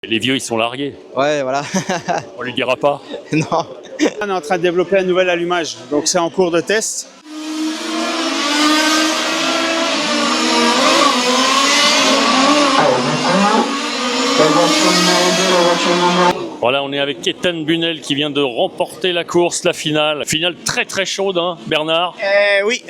Les vieux, ils sont largués. Ouais, voilà. On lui dira pas. Non. On est en train de développer un nouvel allumage, donc c'est en cours de test. Voilà, on est avec Ethan Bunel qui vient de remporter la course, la finale. Finale très très chaude, hein, Bernard. Oui.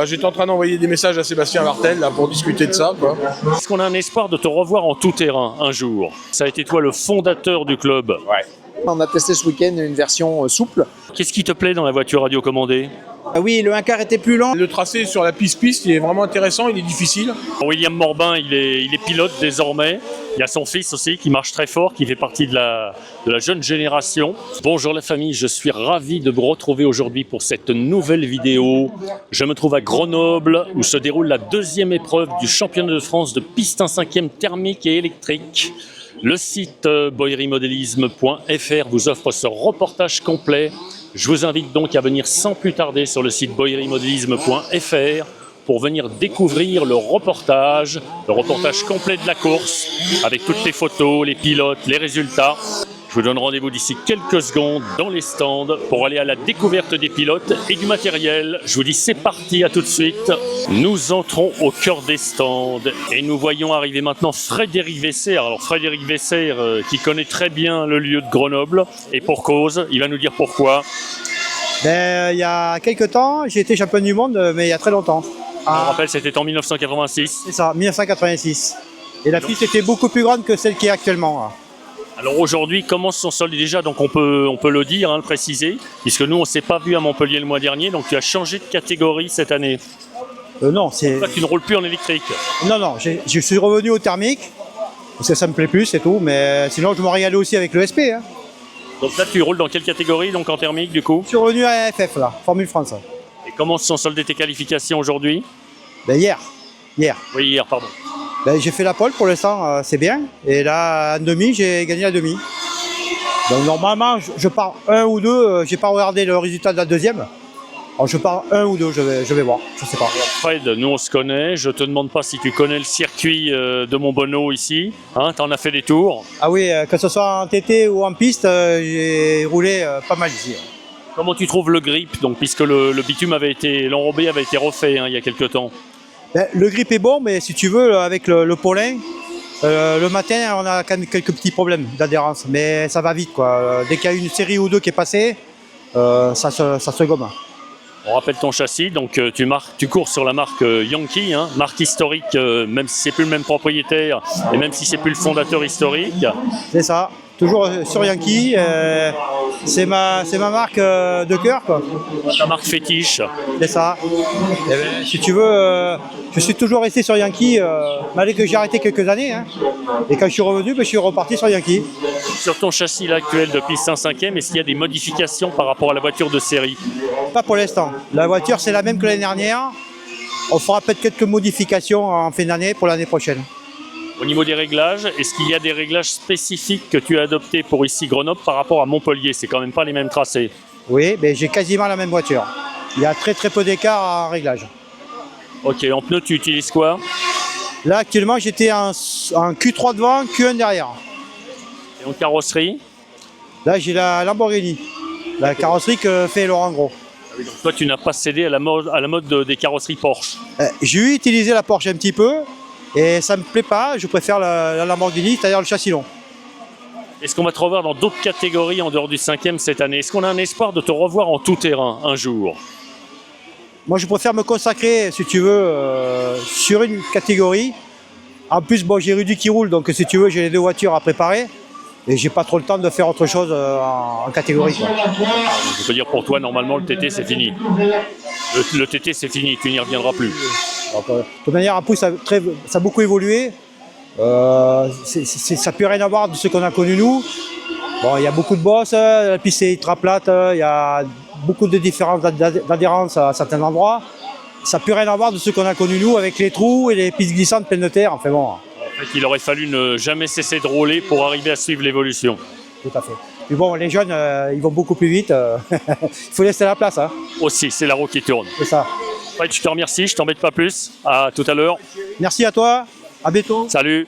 J'étais en train d'envoyer des messages à Sébastien Martel là, pour discuter de ça, quoi. Est-ce qu'on a un espoir de te revoir en tout terrain un jour? Ça a été toi le fondateur du club. Ouais. On a testé ce week-end une version souple. Qu'est-ce qui te plaît dans la voiture radiocommandée? Ah oui, le 1 quart était plus lent. Le tracé sur la piste-piste, il est vraiment intéressant, il est difficile. William Morbin, il est pilote désormais. Il y a son fils aussi qui marche très fort, qui fait partie de la jeune génération. Bonjour la famille, je suis ravi de vous retrouver aujourd'hui pour cette nouvelle vidéo. Je me trouve à Grenoble où se déroule la deuxième épreuve du championnat de France de piste 1/5e thermique et électrique. Le site boyerimodélisme.fr vous offre ce reportage complet. Je vous invite donc à venir sans plus tarder sur le site boyerimodélisme.fr pour venir découvrir le reportage complet de la course, avec toutes les photos, les pilotes, les résultats. Je vous donne rendez-vous d'ici quelques secondes dans les stands pour aller à la découverte des pilotes et du matériel. Je vous dis c'est parti, à tout de suite. Nous entrons au cœur des stands et nous voyons arriver maintenant Frédéric Vesser. Alors Frédéric Vesser qui connaît très bien le lieu de Grenoble et pour cause, il va nous dire pourquoi. Il y a quelques temps, j'ai été champion du monde, mais il y a très longtemps. On rappelle, c'était en 1986. C'est ça, 1986. Et la piste était beaucoup plus grande que celle qui est actuellement. Là. Alors aujourd'hui, comment se sont soldés déjà? Donc on peut le dire, hein, le préciser, puisque nous on ne s'est pas vu à Montpellier le mois dernier, donc tu as changé de catégorie cette année. Non, c'est. Toi, tu ne roules plus en électrique. Non, je suis revenu au thermique, parce que ça me plaît plus, c'est tout, mais sinon je me régalais aussi avec le SP. Hein. Donc là, tu roules dans quelle catégorie, donc en thermique du coup? Je suis revenu à FF, là, Formule France. Et comment se sont soldées tes qualifications aujourd'hui? Hier. Oui, hier, pardon. J'ai fait la pole pour l'instant, c'est bien. Et là, en demi, j'ai gagné la demi. Donc normalement, je pars 1 ou 2, j'ai pas regardé le résultat de la deuxième. Alors je pars 1 ou 2, je vais voir, je sais pas. Fred, nous on se connaît, je te demande pas si tu connais le circuit de Montbonneau ici, hein, t'en as fait des tours. Ah oui, que ce soit en TT ou en piste, j'ai roulé pas mal ici. Comment tu trouves le grip, donc, puisque le bitume l'enrobé avait été refait hein, il y a quelques temps? Le grip est bon, mais si tu veux, avec le pollen, le matin, on a quand même quelques petits problèmes d'adhérence. Mais ça va vite, quoi. Dès qu'il y a une série ou deux qui est passée, ça se gomme. On rappelle ton châssis, donc tu cours sur la marque Yankee, hein, marque historique, même si c'est plus le même propriétaire et même si c'est plus le fondateur historique. C'est ça, toujours sur Yankee. C'est ma marque de cœur, quoi. Ta marque fétiche. C'est ça. Et si tu veux, je suis toujours resté sur Yankee, malgré que j'ai arrêté quelques années. Hein. Et quand je suis revenu, je suis reparti sur Yankee. Sur ton châssis là, actuel de piste 1/5e, est-ce qu'il y a des modifications par rapport à la voiture de série? Pas pour l'instant. La voiture, c'est la même que l'année dernière. On fera peut-être quelques modifications en fin d'année pour l'année prochaine. Au niveau des réglages, est-ce qu'il y a des réglages spécifiques que tu as adoptés pour ici Grenoble par rapport à Montpellier? C'est quand même pas les mêmes tracés. Oui, mais j'ai quasiment la même voiture. Il y a très peu d'écart en réglage. Ok, en pneu, tu utilises quoi? Là, actuellement, j'étais en Q3 devant, Q1 derrière. Et en carrosserie? Là, j'ai la Lamborghini, la carrosserie que fait Laurent Gros. Donc toi, tu n'as pas cédé à la mode des carrosseries Porsche. J'ai utilisé la Porsche un petit peu et ça me plaît pas. Je préfère la Lamborghini, c'est-à-dire le châssis long. Est-ce qu'on va te revoir dans d'autres catégories en dehors du 5e cette année? Est-ce qu'on a un espoir de te revoir en tout terrain un jour? Moi, je préfère me consacrer, si tu veux, sur une catégorie. En plus, bon, j'ai Rudy qui roule, donc si tu veux, j'ai les deux voitures à préparer. Et j'ai pas trop le temps de faire autre chose en catégorie. Quoi. Je peux dire pour toi, normalement, le TT, c'est fini. Le TT, c'est fini, tu n'y reviendras plus. Donc, de toute manière, en plus, ça a beaucoup évolué. Ça n'a plus rien à voir de ce qu'on a connu nous. Bon, il y a beaucoup de bosses, la piste est ultra plate, il y a beaucoup de différences d'adhérence à certains endroits. Ça n'a plus rien à voir de ce qu'on a connu nous avec les trous et les pistes glissantes pleines de terre. Enfin bon. En fait, il aurait fallu ne jamais cesser de rouler pour arriver à suivre l'évolution. Tout à fait. Mais bon, les jeunes, ils vont beaucoup plus vite. Il faut laisser la place. Hein. Aussi, c'est la roue qui tourne. C'est ça. Ouais, je te remercie, je t'embête pas plus. À tout à l'heure. Merci à toi. À bientôt. Salut.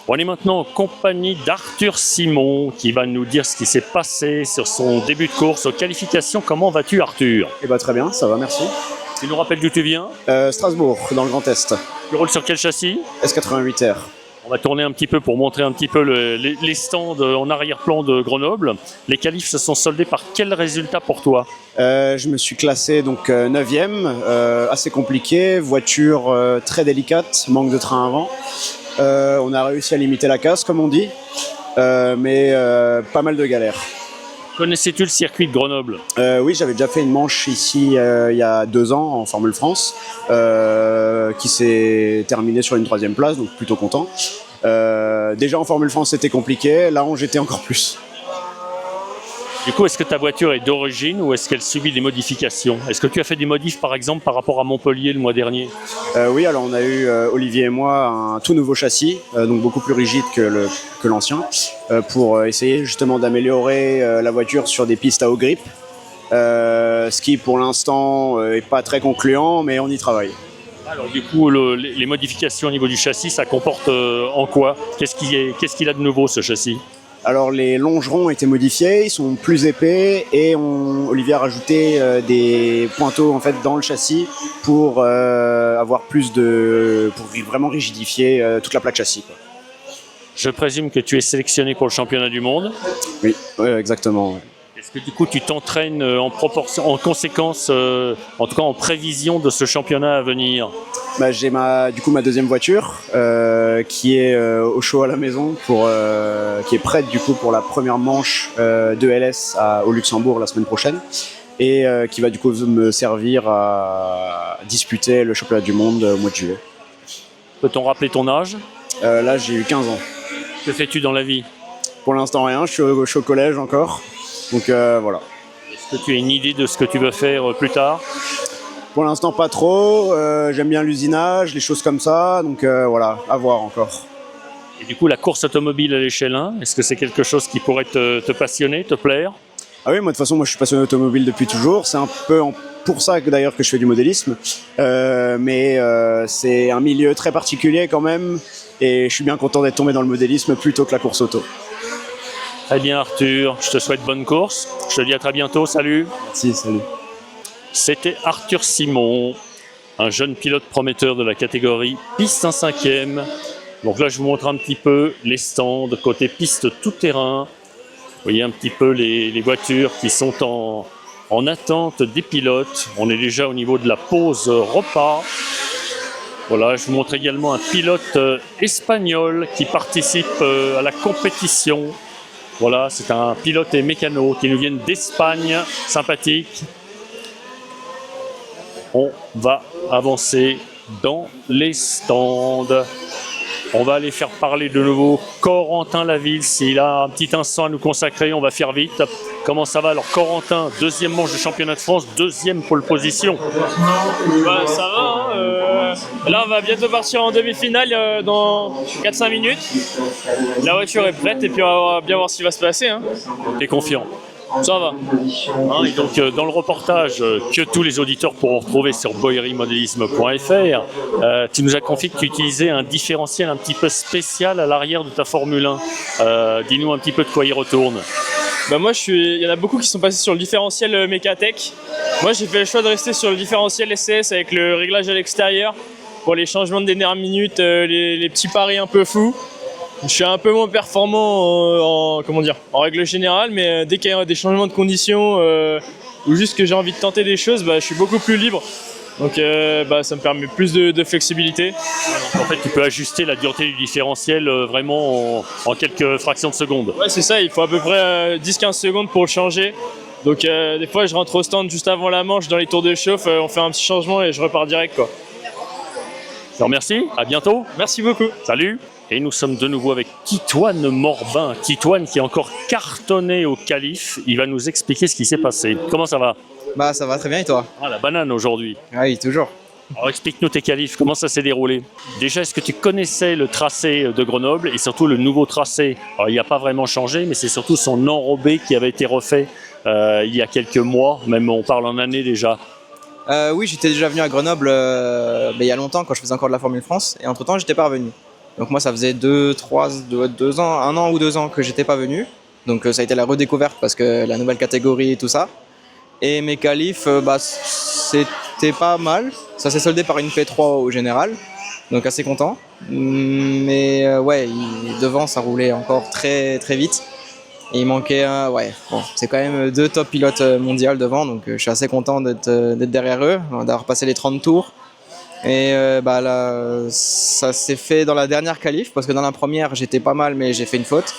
On est maintenant en compagnie d'Arthur Simon qui va nous dire ce qui s'est passé sur son début de course aux qualifications. Comment vas-tu, Arthur? Eh ben, très bien, ça va, merci. Tu nous rappelles d'où tu viens? Strasbourg, dans le Grand Est, Tu roules sur quel châssis? S88R. On va tourner un petit peu pour montrer un petit peu les stands en arrière-plan de Grenoble. Les qualifs se sont soldés par quel résultat pour toi? Je me suis classé donc 9e, assez compliqué, voiture très délicate, manque de train avant. On a réussi à limiter la casse, comme on dit, mais pas mal de galères. Connaissais-tu le circuit de Grenoble? Oui, j'avais déjà fait une manche ici il y a 2 ans en Formule France, qui s'est terminée sur une 3e place, donc plutôt content. Déjà en Formule France c'était compliqué, là on j'étais encore plus. Du coup, est-ce que ta voiture est d'origine ou est-ce qu'elle subit des modifications? Est-ce que tu as fait des modifs, par exemple, par rapport à Montpellier le mois dernier? Oui, alors on a eu, Olivier et moi, un tout nouveau châssis, donc beaucoup plus rigide que l'ancien, pour essayer justement d'améliorer la voiture sur des pistes à haut grip, ce qui pour l'instant est pas très concluant, mais on y travaille. Alors du coup, les modifications au niveau du châssis, ça comporte en quoi? Qu'est-ce qu'il a de nouveau, ce châssis? Alors les longerons ont été modifiés, ils sont plus épais et Olivier a rajouté des pointeaux en fait dans le châssis pour avoir pour vraiment rigidifier toute la plaque châssis, quoi. Je présume que tu es sélectionné pour le championnat du monde. Oui, exactement. Ouais. Est-ce que du coup tu t'entraînes en conséquence, en tout cas en prévision de ce championnat à venir? Bah, j'ai ma 2e voiture qui est au show à la maison qui est prête du coup pour la première manche de LS au Luxembourg la semaine prochaine et qui va du coup me servir à disputer le championnat du monde au mois de juillet. Peut-on rappeler ton âge? Là j'ai eu 15 ans. Que fais-tu dans la vie? Pour l'instant rien, je suis au collège encore, donc voilà. Est-ce que tu as une idée de ce que tu veux faire plus tard? Pour l'instant pas trop, j'aime bien l'usinage, les choses comme ça, donc voilà, à voir encore. Et du coup, la course automobile à l'échelle 1, est-ce que c'est quelque chose qui pourrait te passionner, te plaire? Ah oui, moi de toute façon, je suis passionné d'automobile depuis toujours, c'est un peu pour ça que d'ailleurs que je fais du modélisme, mais c'est un milieu très particulier quand même, et je suis bien content d'être tombé dans le modélisme plutôt que la course auto. Très bien Arthur, je te souhaite bonne course, je te dis à très bientôt, salut. Merci, salut. C'était Arthur Simon, un jeune pilote prometteur de la catégorie piste 1/5e. Donc là, je vous montre un petit peu les stands côté piste tout-terrain. Vous voyez un petit peu les voitures qui sont en attente des pilotes. On est déjà au niveau de la pause repas. Voilà, je vous montre également un pilote espagnol qui participe à la compétition. Voilà, c'est un pilote et mécano qui nous viennent d'Espagne, sympathique. On va avancer dans les stands. On va aller faire parler de nouveau Corentin Laville. S'il a un petit instant à nous consacrer, on va faire vite. Comment ça va? Alors Corentin, 2e manche du championnat de France, 2e pole position. Bah, ça va, hein, là on va bientôt partir en demi-finale dans 4-5 minutes. La voiture est prête et puis on va bien voir ce qui va se passer, hein. T'es confiant? Ça va. Et donc dans le reportage que tous les auditeurs pourront retrouver sur boyerimodélisme.fr, tu nous as confié que tu utilisais un différentiel un petit peu spécial à l'arrière de ta Formule 1. Dis-nous un petit peu de quoi il retourne. Bah moi il y en a beaucoup qui sont passés sur le différentiel Mecatech. Moi j'ai fait le choix de rester sur le différentiel SCS avec le réglage à l'extérieur pour les changements de dernière minute, les petits paris un peu fous. Je suis un peu moins performant en règle générale, mais dès qu'il y a des changements de conditions ou juste que j'ai envie de tenter des choses, bah, je suis beaucoup plus libre. Donc ça me permet plus de flexibilité. Donc, en fait, tu peux ajuster la dureté du différentiel vraiment en quelques fractions de secondes. Ouais, c'est ça, il faut à peu près 10-15 secondes pour le changer. Donc des fois, je rentre au stand juste avant la manche, dans les tours de chauffe, on fait un petit changement et je repars direct, quoi. Je te remercie, à bientôt. Merci beaucoup. Salut. Et nous sommes de nouveau avec Titoine Morbin. Titoine qui est encore cartonné au qualif. Il va nous expliquer ce qui s'est passé. Comment ça va? Bah ça va très bien et toi? Ah, la banane aujourd'hui. Oui, toujours. Alors explique-nous tes qualifs, comment ça s'est déroulé? Déjà, est-ce que tu connaissais le tracé de Grenoble et surtout le nouveau tracé? Alors il n'a pas vraiment changé, mais c'est surtout son enrobé qui avait été refait il y a quelques mois, même on parle en années déjà. Oui, j'étais déjà venu à Grenoble il y a longtemps quand je faisais encore de la Formule France et entre-temps j'étais pas revenu. Donc moi, ça faisait 1 an ou 2 ans que j'étais pas venu. Donc ça a été la redécouverte parce que la nouvelle catégorie et tout ça. Et mes qualifs, c'était pas mal. Ça s'est soldé par une P3 au général, donc assez content. Mais devant, ça roulait encore très très vite. Et il manquait c'est quand même 2 top pilotes mondiaux devant, donc je suis assez content d'être derrière eux, d'avoir passé les 30 tours. Et là, ça s'est fait dans la dernière qualif, parce que dans la première, j'étais pas mal, mais j'ai fait une faute.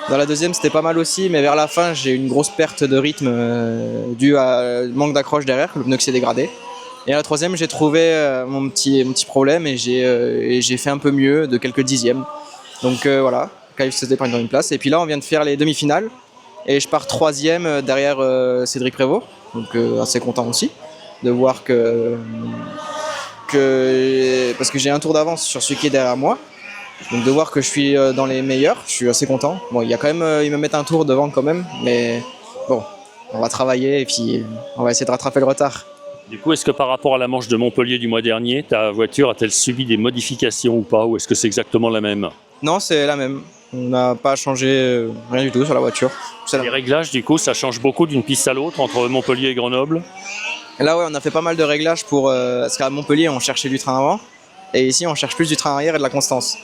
Dans la deuxième, c'était pas mal aussi, mais vers la fin, j'ai eu une grosse perte de rythme due à manque d'accroche derrière, le pneu qui s'est dégradé. Et à la troisième, j'ai trouvé mon petit problème et j'ai fait un peu mieux de quelques dixièmes. Donc voilà, qualif c'était par une place. Et puis là, on vient de faire les demi-finales et je pars 3e derrière Cédric Prévost. Donc assez content aussi de voir parce que j'ai un tour d'avance sur celui qui est derrière moi. Donc de voir que je suis dans les meilleurs, je suis assez content. Bon, il y a quand même, ils me mettent un tour devant quand même, mais bon, on va travailler et puis on va essayer de rattraper le retard. Du coup, est-ce que par rapport à la manche de Montpellier du mois dernier, ta voiture a-t-elle subi des modifications ou pas, ou est-ce que c'est exactement la même? Non, c'est la même. On n'a pas changé rien du tout sur la voiture. Les réglages, du coup, ça change beaucoup d'une piste à l'autre entre Montpellier et Grenoble? Et là, ouais, on a fait pas mal de réglages parce qu'à Montpellier, on cherchait du train avant, et ici, on cherche plus du train arrière et de la constance.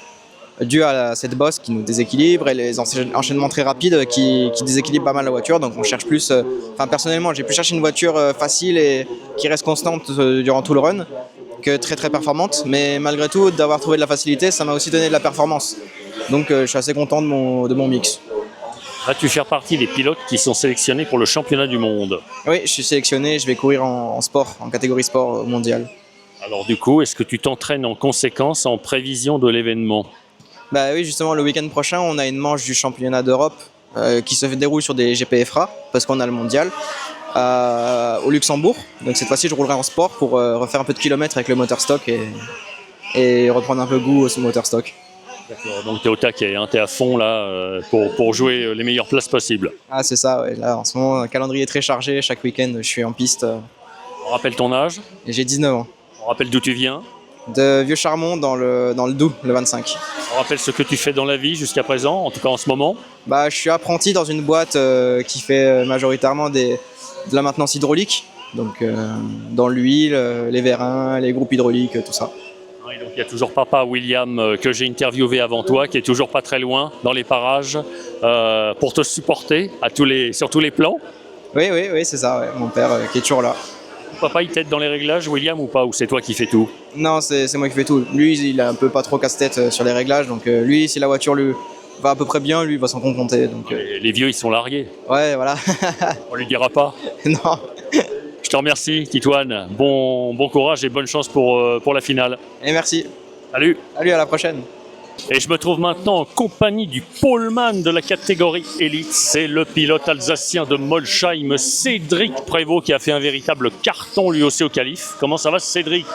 Dû à cette bosse qui nous déséquilibre et les enchaînements très rapides qui déséquilibrent pas mal la voiture. Donc on cherche plus, personnellement j'ai pu chercher une voiture facile et qui reste constante durant tout le run que très très performante, mais malgré tout d'avoir trouvé de la facilité, ça m'a aussi donné de la performance. Donc je suis assez content de mon mix. Vas-tu faire partie des pilotes qui sont sélectionnés pour le championnat du monde? Oui, je suis sélectionné, je vais courir en sport, en catégorie sport mondial. Alors du coup, est-ce que tu t'entraînes en conséquence en prévision de l'événement? Bah oui, justement, le week-end prochain, on a une manche du championnat d'Europe qui se déroule sur des GPFRA, parce qu'on a le mondial, au Luxembourg. Donc cette fois-ci, je roulerai en sport pour refaire un peu de kilomètres avec le moteur stock et reprendre un peu goût au moteur stock. D'accord, donc tu es au taquet, hein, tu es à fond là pour jouer les meilleures places possibles. Ah c'est ça, ouais. Là en ce moment, un calendrier très chargé, chaque week-end je suis en piste. On rappelle ton âge? Et j'ai 19 ans. On rappelle d'où tu viens? De Vieux-Charmont dans le Doubs, le 25. On rappelle ce que tu fais dans la vie jusqu'à présent, en tout cas en ce moment? Bah, je suis apprenti dans une boîte qui fait majoritairement de la maintenance hydraulique. Donc dans l'huile, les vérins, les groupes hydrauliques, tout ça. Oui, donc il y a toujours papa William que j'ai interviewé avant toi, qui est toujours pas très loin dans les parages pour te supporter sur tous les plans. Oui, c'est ça, ouais. Mon père qui est toujours là. Papa, il t'aide dans les réglages, William, ou pas? Ou c'est toi qui fais tout? Non, c'est moi qui fais tout. Lui, il a un peu pas trop casse-tête sur les réglages. Donc lui, si la voiture lui va à peu près bien, lui, il va s'en contenter. Donc, les vieux, ils sont largués. Ouais, voilà. On lui dira pas? Non. Je te remercie, Titoine. Bon courage et bonne chance pour la finale. Et merci. Salut. Salut, à la prochaine. Et je me trouve maintenant en compagnie du poleman de la catégorie élite. C'est le pilote alsacien de Molsheim, Cédric Prévost, qui a fait un véritable carton lui aussi au qualif. Comment ça va, Cédric?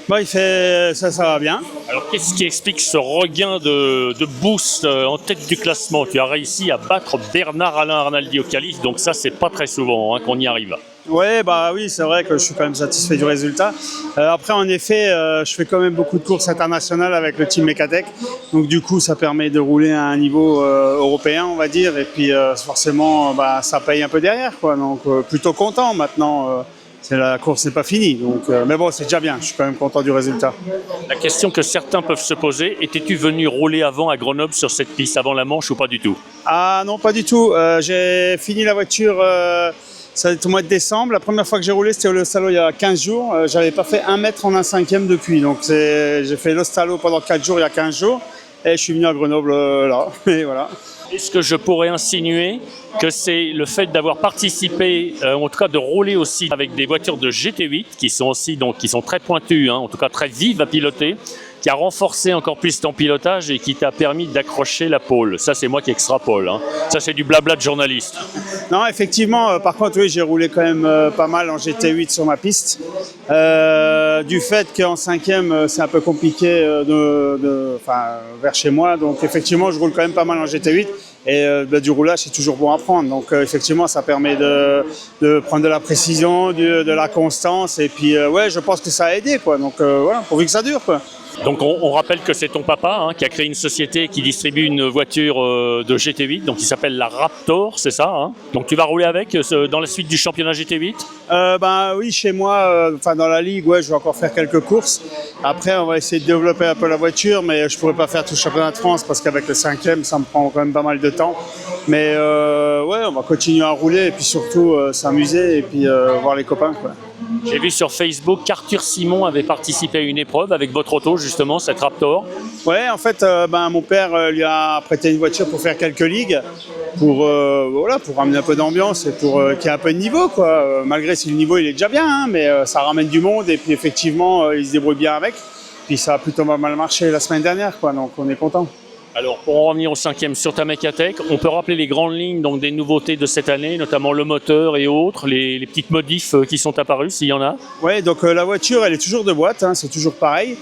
Bah, ça va bien. Alors qu'est-ce qui explique ce regain de boost en tête du classement? Tu as réussi à battre Bernard-Alain Arnaldi au qualif, donc ça c'est pas très souvent qu'on y arrive. Ouais, bah oui, c'est vrai que je suis quand même satisfait du résultat. Après, en effet, je fais quand même beaucoup de courses internationales avec le team Mecatech. Donc du coup, ça permet de rouler à un niveau européen, on va dire. Et puis forcément, ça paye un peu derrière, quoi. Donc plutôt content maintenant. La course n'est pas finie. Donc, mais bon, c'est déjà bien. Je suis quand même content du résultat. La question que certains peuvent se poser, étais-tu venu rouler avant à Grenoble sur cette piste, avant la Manche ou pas du tout? Ah non, pas du tout. J'ai fini la voiture... Ça va être au mois de décembre. La première fois que j'ai roulé, c'était au Lostalo il y a 15 jours. J'avais pas fait 1 mètre en 1/5 depuis. Donc j'ai fait Lostalo pendant 4 jours il y a 15 jours. Et je suis venu à Grenoble là. Et voilà. Est-ce que je pourrais insinuer que c'est le fait d'avoir participé, en tout cas de rouler aussi avec des voitures de GT8 qui sont aussi qui sont très pointues, en tout cas très vives à piloter, qui a renforcé encore plus ton pilotage et qui t'a permis d'accrocher la pole? Ça, c'est moi qui extrapole. Ça, c'est du blabla de journaliste. Non, effectivement, par contre, oui, j'ai roulé quand même pas mal en GT8 sur ma piste. Du fait qu'en 5e, c'est un peu compliqué vers chez moi. Donc, effectivement, je roule quand même pas mal en GT8. Et du roulage, c'est toujours bon à prendre. Donc, effectivement, ça permet de prendre de la précision, de la constance. Et puis, ouais, je pense que ça a aidé, quoi. Donc, voilà, pourvu que ça dure, quoi. Donc on rappelle que c'est ton papa qui a créé une société qui distribue une voiture de GT8, donc qui s'appelle la Raptor, c'est ça Donc tu vas rouler avec dans la suite du championnat GT8 Oui, chez moi, dans la ligue, ouais, je vais encore faire quelques courses. Après, on va essayer de développer un peu la voiture, mais je pourrais pas faire tout le championnat de France parce qu'avec le 5e, ça me prend quand même pas mal de temps. Mais ouais, on va continuer à rouler et puis surtout s'amuser et puis voir les copains, quoi. J'ai vu sur Facebook qu'Arthur Simon avait participé à une épreuve avec votre auto, justement, cette Raptor. Ouais, en fait, mon père lui a prêté une voiture pour faire quelques ligues, pour ramener un peu d'ambiance et pour qu'il y ait un peu de niveau, quoi. Malgré si le niveau il est déjà bien, mais ça ramène du monde et puis effectivement, il se débrouille bien avec. Puis ça a plutôt pas mal marché la semaine dernière, quoi, donc on est content. Alors, pour en revenir au 5e sur ta Mecatech, on peut rappeler les grandes lignes donc, des nouveautés de cette année, notamment le moteur et autres, les petites modifs qui sont apparues, s'il y en a. Oui, donc la voiture, elle est toujours de boîte, c'est toujours pareil.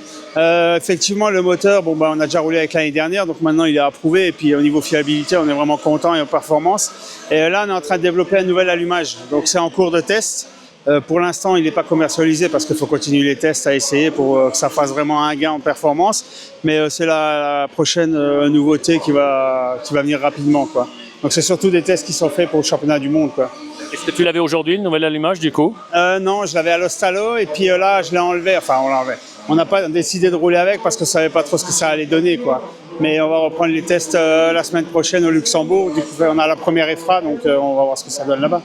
Effectivement, le moteur, on a déjà roulé avec l'année dernière, donc maintenant il est approuvé. Et puis au niveau fiabilité, on est vraiment content et en performance. Et là, on est en train de développer un nouvel allumage, donc c'est en cours de test. Pour l'instant, il n'est pas commercialisé parce qu'il faut continuer les tests à essayer pour que ça fasse vraiment un gain en performance. Mais c'est la prochaine nouveauté qui va venir rapidement, quoi. Donc c'est surtout des tests qui sont faits pour le championnat du monde, quoi. Est-ce que tu l'avais aujourd'hui, le nouvel allumage, du coup Non, je l'avais à l'Ostalo et puis là, je l'ai enlevé. Enfin, on l'a enlevé. On n'a pas décidé de rouler avec parce qu'on ne savait pas trop ce que ça allait donner, quoi. Mais on va reprendre les tests la semaine prochaine au Luxembourg. Du coup, on a la première EFRA, donc on va voir ce que ça donne là-bas.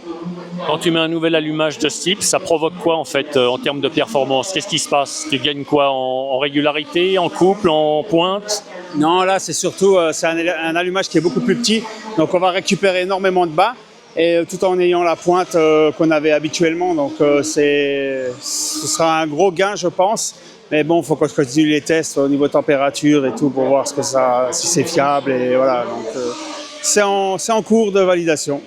Quand tu mets un nouvel allumage de ce type, ça provoque quoi en fait en termes de performance? Qu'est-ce qui se passe? Tu gagnes quoi en régularité, en couple, en pointe? Non, là c'est surtout c'est un allumage qui est beaucoup plus petit, donc on va récupérer énormément de bas et tout en ayant la pointe qu'on avait habituellement. Donc ce sera un gros gain, je pense. Mais bon, il faut qu'on continue les tests au niveau température et tout pour voir si c'est fiable et voilà. Donc c'est en cours de validation.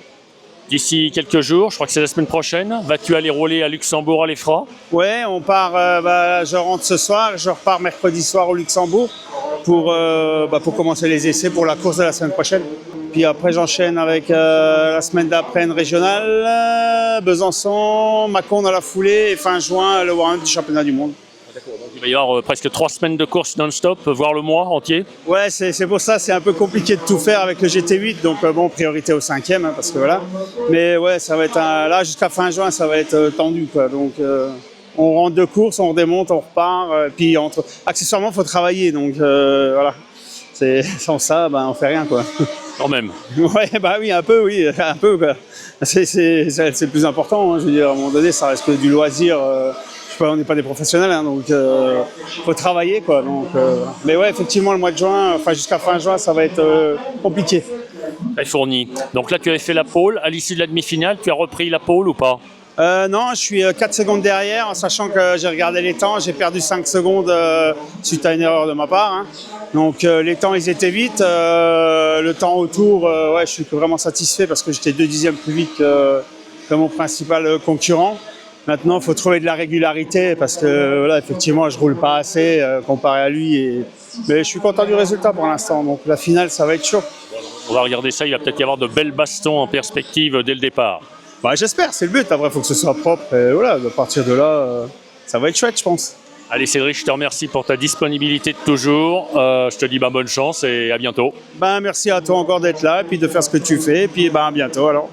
D'ici quelques jours, je crois que c'est la semaine prochaine, vas-tu aller rouler à Luxembourg à l'EFRA? Ouais, on part, je rentre ce soir, je repars mercredi soir au Luxembourg pour commencer les essais pour la course de la semaine prochaine. Puis après, j'enchaîne avec la semaine d'après une régionale, Besançon, Mâcon dans la foulée et fin juin, le Warrant du championnat du monde. Il va y avoir presque 3 semaines de course non-stop, voire le mois entier. Ouais, c'est pour ça, c'est un peu compliqué de tout faire avec le GT8, donc priorité au 5e, parce que voilà. Mais ouais, ça va être là jusqu'à fin juin, ça va être tendu, quoi. Donc on rentre de course, on redémonte, on repart, puis accessoirement, il faut travailler, donc voilà. Sans ça, on fait rien, quoi. Quand même. Ouais, oui, un peu, quoi. C'est le plus important, je veux dire, à un moment donné, ça reste que du loisir. On n'est pas des professionnels, donc faut travailler, quoi. Donc, mais ouais, effectivement, le mois de juin, jusqu'à fin juin, ça va être compliqué. Très fourni. Donc là, tu avais fait la pole. À l'issue de la demi-finale, tu as repris la pole ou pas? Non, je suis 4 secondes derrière, en sachant que j'ai regardé les temps. J'ai perdu 5 secondes suite à une erreur de ma part. Donc les temps, ils étaient vite. Le temps autour, je suis vraiment satisfait parce que j'étais 2 dixièmes plus vite que mon principal concurrent. Maintenant, il faut trouver de la régularité parce que voilà, effectivement, je roule pas assez comparé à lui. Mais je suis content du résultat pour l'instant. Donc la finale, ça va être chaud. On va regarder ça. Il va peut-être y avoir de belles bastons en perspective dès le départ. J'espère, c'est le but. Après, il faut que ce soit propre. Et voilà, à partir de là, ça va être chouette, je pense. Allez Cédric, je te remercie pour ta disponibilité de toujours. Je te dis bonne chance et à bientôt. Merci à toi encore d'être là et puis de faire ce que tu fais. Et puis à bientôt alors.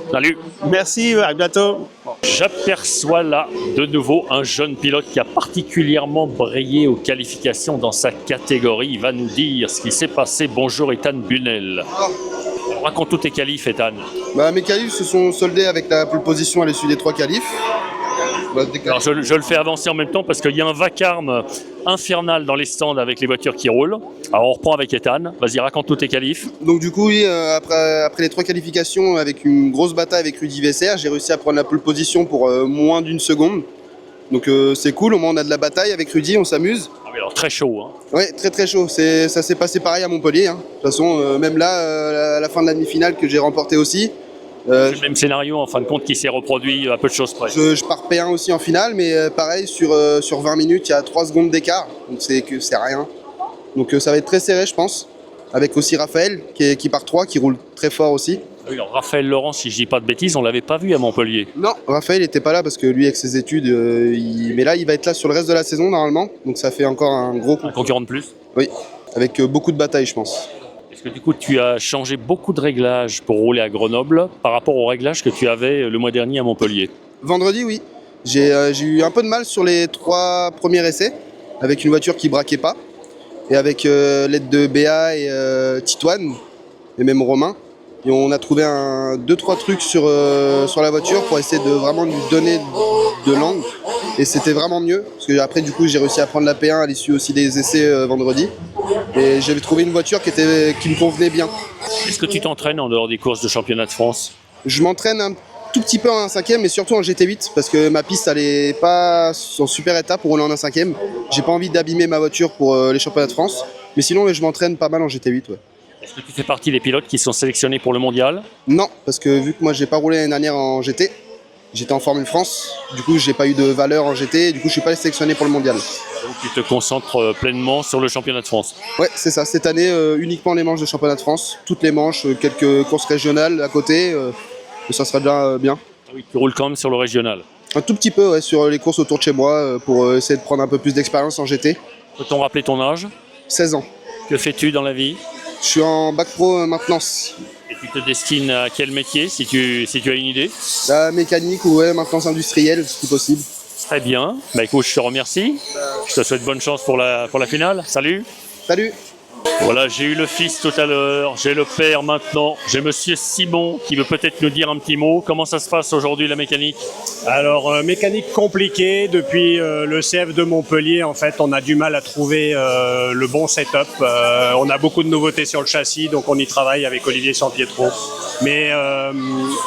Salut. Merci, à bientôt. J'aperçois là de nouveau un jeune pilote qui a particulièrement brillé aux qualifications dans sa catégorie. Il va nous dire ce qui s'est passé. Bonjour Ethan Bunel. Alors, raconte tous tes qualifs, Ethan. Mes qualifs se sont soldés avec la pole position à l'issue des 3 qualifs. Alors je le fais avancer en même temps parce qu'il y a un vacarme infernal dans les stands avec les voitures qui roulent. Alors on reprend avec Ethan. Vas-y, raconte tous tes qualifs. Donc du coup, oui, après les 3 qualifications, avec une grosse bataille avec Rudy Vesser, j'ai réussi à prendre la pole position pour moins d'1 seconde. Donc c'est cool, au moins on a de la bataille avec Rudy, on s'amuse. Ah oui, alors très chaud. Ouais, très chaud. Ça s'est passé pareil à Montpellier. De toute façon, même là, à la fin de la demi-finale que j'ai remporté aussi. C'est le même scénario en fin de compte qui s'est reproduit à peu de choses près. Je pars P1 aussi en finale, mais pareil, sur 20 minutes, il y a 3 secondes d'écart, donc c'est rien. Donc ça va être très serré, je pense, avec aussi Raphaël qui part 3, qui roule très fort aussi. Oui, alors, Raphaël Laurent, si je dis pas de bêtises, on l'avait pas vu à Montpellier. Non, Raphaël n'était pas là parce que lui, avec ses études, mais là, il va être là sur le reste de la saison normalement. Donc ça fait encore un gros coup. Un concurrent de plus. Oui, avec beaucoup de batailles, je pense. Est-ce que du coup tu as changé beaucoup de réglages pour rouler à Grenoble par rapport aux réglages que tu avais le mois dernier à Montpellier? Vendredi, oui. J'ai eu un peu de mal sur les 3 premiers essais, avec une voiture qui braquait pas, et avec l'aide de Béa et Titoine, et même Romain. Et on a trouvé 2-3 trucs sur la voiture pour essayer de vraiment lui donner de l'angle. Et c'était vraiment mieux, parce que après du coup j'ai réussi à prendre la P1 à l'issue aussi des essais vendredi. Et j'avais trouvé une voiture qui me convenait bien. Est-ce que tu t'entraînes en dehors des courses de championnat de France? Je m'entraîne un tout petit peu en 1/5e, mais surtout en GT8, parce que ma piste elle est pas en super état pour rouler en 1/5e. J'ai pas envie d'abîmer ma voiture pour les championnats de France. Mais sinon je m'entraîne pas mal en GT8. Ouais. Est-ce que tu fais partie des pilotes qui sont sélectionnés pour le mondial? Non, parce que vu que moi j'ai pas roulé l'année dernière en GT, j'étais en Formule France, du coup j'ai pas eu de valeur en GT, du coup je suis pas sélectionné pour le mondial. Donc tu te concentres pleinement sur le championnat de France? Ouais, c'est ça, cette année uniquement les manches de championnat de France, toutes les manches, quelques courses régionales à côté, et ça sera déjà bien. Ah oui, tu roules quand même sur le régional? Un tout petit peu ouais, sur les courses autour de chez moi, pour essayer de prendre un peu plus d'expérience en GT. Peut-on rappeler ton âge? 16 ans. Que fais-tu dans la vie? Je suis en bac pro maintenance. Et tu te destines à quel métier, si tu as une idée? La mécanique ou ouais, maintenance industrielle, si possible. Très bien. Bah écoute, je te remercie. Je te souhaite bonne chance pour la finale. Salut. Salut. Voilà, j'ai eu le fils tout à l'heure, j'ai le père maintenant, j'ai monsieur Simon qui veut peut-être nous dire un petit mot. Comment ça se passe aujourd'hui la mécanique? Alors, mécanique compliquée. Depuis le CF de Montpellier, en fait, on a du mal à trouver le bon setup. On a beaucoup de nouveautés sur le châssis, donc on y travaille avec Olivier Sampietro. Mais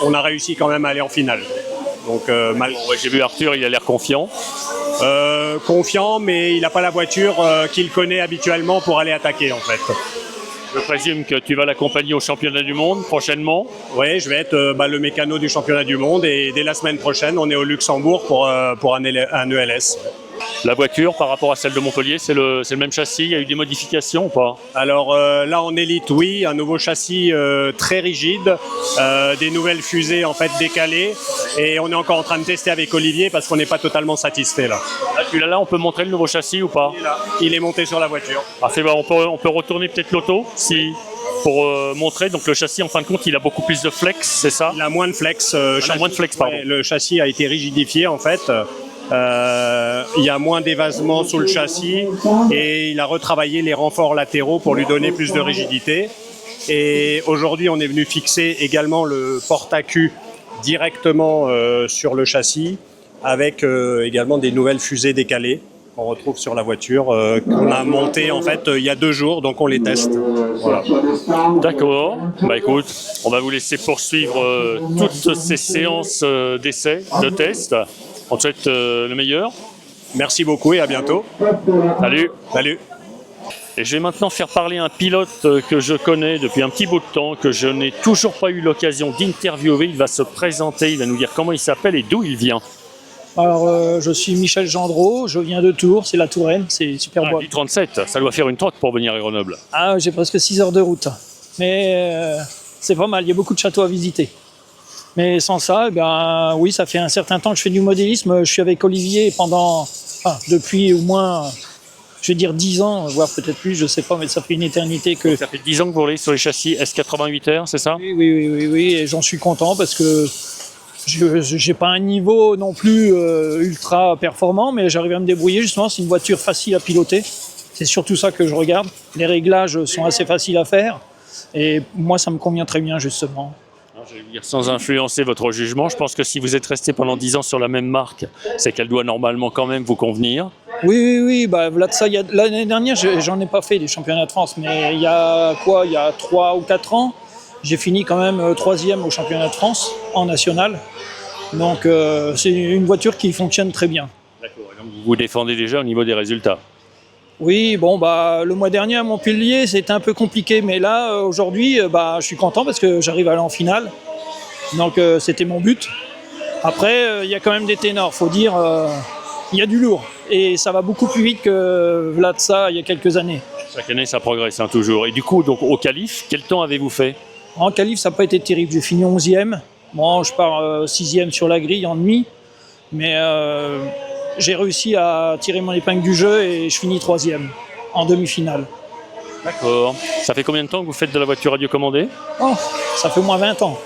on a réussi quand même à aller en finale. Donc, Ouais, j'ai vu Arthur, il a l'air confiant. Confiant, mais il n'a pas la voiture qu'il connaît habituellement pour aller attaquer, en fait. Je présume que tu vas l'accompagner au championnat du monde prochainement. Oui, je vais être le mécano du championnat du monde et dès la semaine prochaine, on est au Luxembourg pour un ELS. La voiture, par rapport à celle de Montpellier, c'est le même châssis? Il y a eu des modifications ou pas? Alors là, en élite, oui, un nouveau châssis très rigide, des nouvelles fusées en fait décalées, et on est encore en train de tester avec Olivier parce qu'on n'est pas totalement satisfait là. Là, on peut montrer le nouveau châssis ou pas? Il est monté sur la voiture. Ah, c'est bon, on peut retourner peut-être l'auto pour montrer. Donc le châssis, en fin de compte, il a beaucoup plus de flex, c'est ça? Il a moins de flex. Moins de flex, pardon. Ouais, le châssis a été rigidifié en fait. Il y a moins d'évasement sous le châssis et il a retravaillé les renforts latéraux pour lui donner plus de rigidité. Et aujourd'hui, on est venu fixer également le porte-à-cul directement sur le châssis avec également des nouvelles fusées décalées qu'on retrouve sur la voiture qu'on a montées en fait il y a 2 jours, donc on les teste. Voilà. D'accord. Bah écoute, on va vous laisser poursuivre toutes ces séances d'essais, de tests. On te souhaite le meilleur. Merci beaucoup et à bientôt. Salut. Salut. Et je vais maintenant faire parler un pilote que je connais depuis un petit bout de temps, que je n'ai toujours pas eu l'occasion d'interviewer. Il va se présenter, il va nous dire comment il s'appelle et d'où il vient. Alors, je suis Michel Gendreau, je viens de Tours, c'est la Touraine, c'est super beau. Du 37, ça doit faire une trotte pour venir à Grenoble. Ah, j'ai presque 6 heures de route. Mais c'est pas mal, il y a beaucoup de châteaux à visiter. Mais sans ça, eh bien, oui, ça fait un certain temps que je fais du modélisme. Je suis avec Olivier depuis au moins, je vais dire 10 ans, voire peut-être plus, je sais pas, mais ça fait une éternité que... Ça fait 10 ans que vous roulez sur les châssis S88R, c'est ça? Oui, et j'en suis content parce que j'ai pas un niveau non plus ultra performant, mais j'arrive à me débrouiller. Justement, c'est une voiture facile à piloter. C'est surtout ça que je regarde. Les réglages sont assez faciles à faire. Et moi, ça me convient très bien, justement. Je vais dire, sans influencer votre jugement, je pense que si vous êtes resté pendant 10 ans sur la même marque, c'est qu'elle doit normalement quand même vous convenir. Oui, bah, là de ça, l'année dernière, j'en ai pas fait des championnats de France, mais il y a 3 ou 4 ans, j'ai fini quand même 3e au championnat de France, en national. Donc c'est une voiture qui fonctionne très bien. D'accord, donc vous vous défendez déjà au niveau des résultats. Oui, bon, bah, le mois dernier à Montpellier, c'était un peu compliqué, mais là, aujourd'hui, je suis content parce que j'arrive à aller en finale. Donc, c'était mon but. Après, il y a quand même des ténors, faut dire, il y a du lourd. Et ça va beaucoup plus vite que ça, il y a quelques années. Chaque année, ça progresse toujours. Et du coup, donc, au qualif, quel temps avez-vous fait? En qualif, ça n'a pas été terrible. J'ai fini 11e. Bon, je pars 6e sur la grille en demi. Mais j'ai réussi à tirer mon épingle du jeu et je finis 3e en demi-finale. D'accord. Ça fait combien de temps que vous faites de la voiture radiocommandée? Oh, ça fait au moins 20 ans.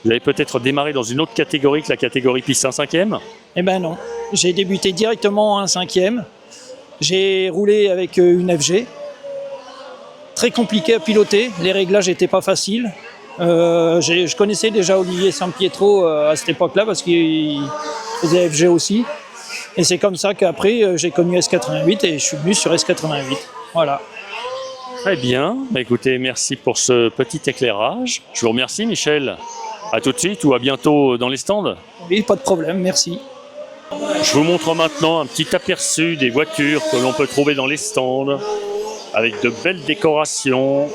Vous avez peut-être démarré dans une autre catégorie que la catégorie piste 1/5e? Eh ben non. J'ai débuté directement en 1/5e. J'ai roulé avec une FG. Très compliqué à piloter. Les réglages n'étaient pas faciles. Je connaissais déjà Olivier Sampietro à cette époque-là parce qu'il faisait FG aussi. Et c'est comme ça qu'après, j'ai connu S88 et je suis venu sur S88. Voilà. Très bien. Écoutez, merci pour ce petit éclairage. Je vous remercie, Michel. À tout de suite ou à bientôt dans les stands. Oui, pas de problème, merci. Je vous montre maintenant un petit aperçu des voitures que l'on peut trouver dans les stands avec de belles décorations.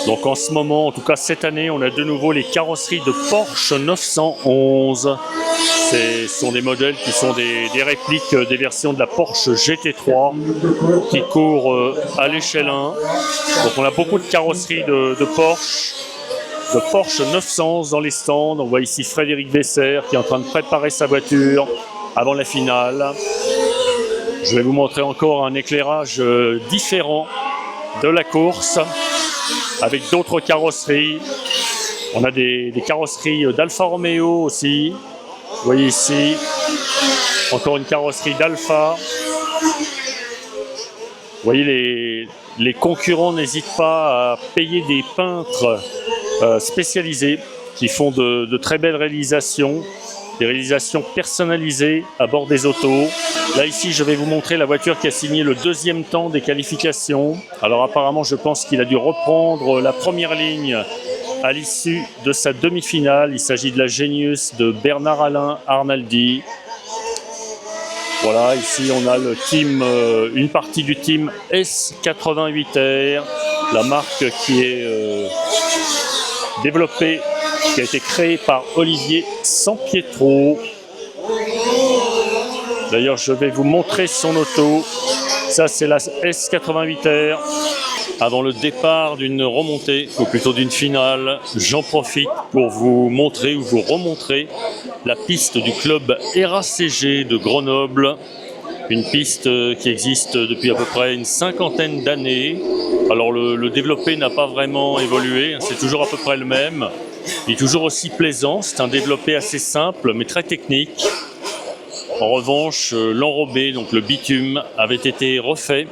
Donc en ce moment, en tout cas cette année, on a de nouveau les carrosseries de Porsche 911. Ce sont des modèles qui sont des répliques des versions de la Porsche GT3 qui courent à l'échelle 1. Donc on a beaucoup de carrosseries de Porsche 911 dans les stands. On voit ici Frédéric Vesser qui est en train de préparer sa voiture avant la finale. Je vais vous montrer encore un éclairage différent de la course avec d'autres carrosseries. On a des carrosseries d'Alfa Romeo aussi. Vous voyez ici encore une carrosserie d'Alfa. Vous voyez les concurrents n'hésitent pas à payer des peintres spécialisés qui font de très belles réalisations. Des réalisations personnalisées à bord des autos. Là ici je vais vous montrer la voiture qui a signé le 2e temps des qualifications. Alors apparemment je pense qu'il a dû reprendre la première ligne à l'issue de sa demi-finale. Il s'agit de la Genius de Bernard-Alain Arnaldi. Voilà, ici on a le team, une partie du team S88R, la marque qui est développée, qui a été créé par Olivier Sampietro. D'ailleurs, je vais vous montrer son auto. Ça, c'est la S88R. Avant le départ d'une remontée, ou plutôt d'une finale, j'en profite pour vous montrer ou vous remontrer la piste du club RACG de Grenoble. Une piste qui existe depuis à peu près une 50aine d'années. Alors le développé n'a pas vraiment évolué, c'est toujours à peu près le même. Il est toujours aussi plaisant, c'est un développé assez simple mais très technique. En revanche, l'enrobé, donc le bitume, avait été refait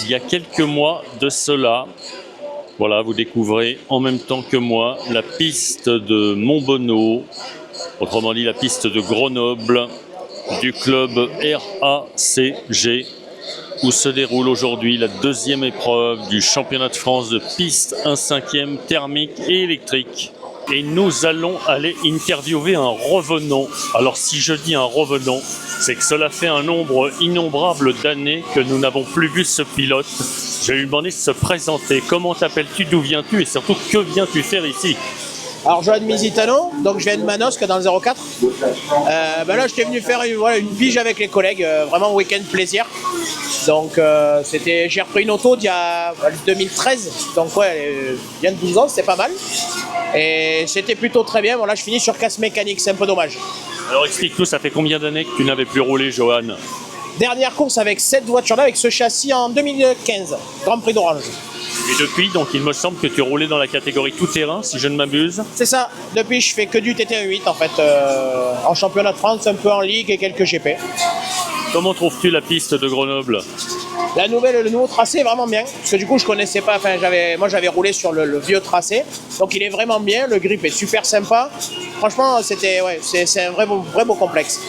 il y a quelques mois de cela. Voilà, vous découvrez en même temps que moi la piste de Montbonneau, autrement dit la piste de Grenoble, du club RACG, où se déroule aujourd'hui la 2e épreuve du championnat de France de piste 1/5e thermique et électrique. Et nous allons aller interviewer un revenant. Alors si je dis un revenant, c'est que cela fait un nombre innombrable d'années que nous n'avons plus vu ce pilote. Je vais lui demander de se présenter. Comment t'appelles-tu, d'où viens-tu et surtout que viens-tu faire ici? Alors, Johan Misitano, donc je viens de Manosque dans le 04. Là, j'étais venu faire une pige avec les collègues, vraiment week-end plaisir. Donc, j'ai repris une auto d'il y a 2013, donc ouais, il y a 12 ans, c'était pas mal. Et c'était plutôt très bien. Bon, là, je finis sur casse mécanique, c'est un peu dommage. Alors, explique-nous, ça fait combien d'années que tu n'avais plus roulé, Johan? Dernière course avec cette voiture-là, avec ce châssis en 2015, Grand Prix d'Orange. Et depuis, donc, il me semble que tu roulais dans la catégorie tout-terrain, si je ne m'abuse. C'est ça. Depuis, je fais que du TT1-8, en fait, en championnat de France, un peu en ligue et quelques GP. Comment trouves-tu la piste de Grenoble? Le nouveau tracé est vraiment bien, parce que du coup, je connaissais pas, moi, j'avais roulé sur le vieux tracé, donc il est vraiment bien, le grip est super sympa. Franchement, c'est un vrai beau complexe.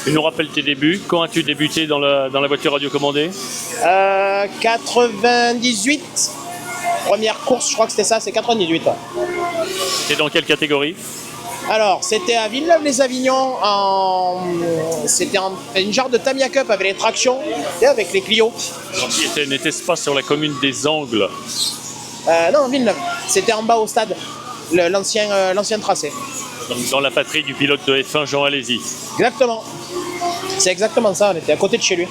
Tu nous rappelles tes débuts. Quand as-tu débuté dans la voiture radiocommandée? 98. Première course, je crois que c'était ça, c'est 98. T'es dans quelle catégorie? Alors, c'était à Villeneuve-les-Avignon, c'était une genre de Tamiya Cup avec les tractions et avec les Clio. N'était-ce pas sur la commune des Angles? Non, Villeneuve. C'était en bas au stade, l'ancien tracé. Donc dans la patrie du pilote de F1 Jean Alési. Exactement. C'est exactement ça, on était à côté de chez lui.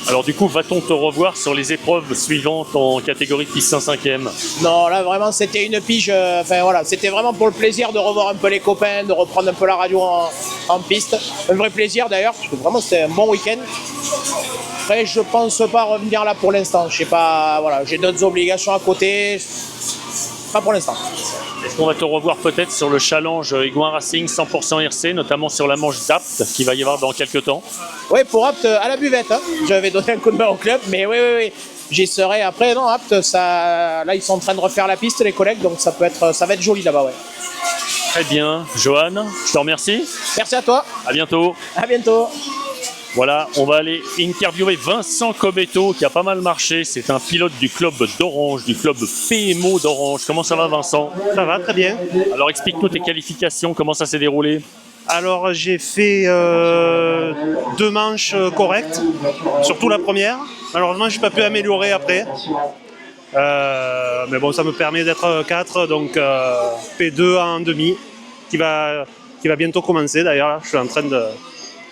Alors du coup, va-t-on te revoir sur les épreuves suivantes en catégorie piste 5e? Non, là vraiment c'était une pige, enfin voilà, c'était vraiment pour le plaisir de revoir un peu les copains, de reprendre un peu la radio en piste. Un vrai plaisir d'ailleurs, parce que vraiment c'était un bon week-end. Après je pense pas revenir là pour l'instant, je sais pas, voilà, j'ai d'autres obligations à côté, pas pour l'instant. Est-ce qu'on va te revoir peut-être sur le challenge Egouin Racing 100% RC, notamment sur la manche d'Apt qui va y avoir dans quelques temps? Oui, pour Apt à la buvette, hein. J'avais donné un coup de main au club, mais oui. J'y serai après. Non, Apt, ça, là ils sont en train de refaire la piste les collègues, donc ça va être joli là-bas, ouais. Très bien, Johan, je te remercie. Merci à toi. À bientôt. À bientôt. Voilà, on va aller interviewer Vincent Cometto qui a pas mal marché. C'est un pilote du club d'Orange, du club PMO d'Orange. Comment ça va, Vincent? Ça va, très bien. Alors explique-nous tes qualifications, comment ça s'est déroulé? Alors j'ai fait 2 manches correctes, surtout la première. Malheureusement, je n'ai pas pu améliorer après. Mais bon, ça me permet d'être 4, donc P2 en demi, qui va bientôt commencer. D'ailleurs, je suis en train de...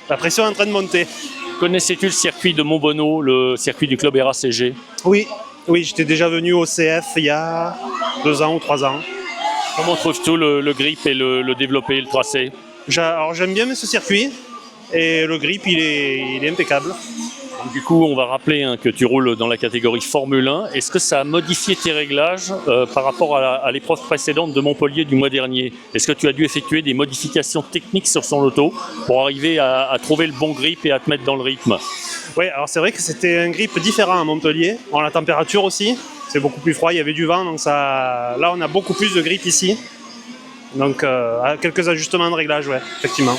La pression est en train de monter. Connaissais-tu le circuit de Montbonneau, le circuit du club RACG? Oui, j'étais déjà venu au CF il y a 2 ans ou 3 ans. Comment trouves-tu le grip et le développé, le tracé? Alors j'aime bien ce circuit et le grip il est impeccable. Donc, du coup, on va rappeler que tu roules dans la catégorie Formule 1. Est-ce que ça a modifié tes réglages par rapport à l'épreuve précédente de Montpellier du mois dernier? Est-ce que tu as dû effectuer des modifications techniques sur son auto pour arriver à trouver le bon grip et à te mettre dans le rythme? Oui, alors c'est vrai que c'était un grip différent à Montpellier. En la température aussi, c'est beaucoup plus froid, il y avait du vent, donc là on a beaucoup plus de grip ici. Donc quelques ajustements de réglage, ouais, effectivement.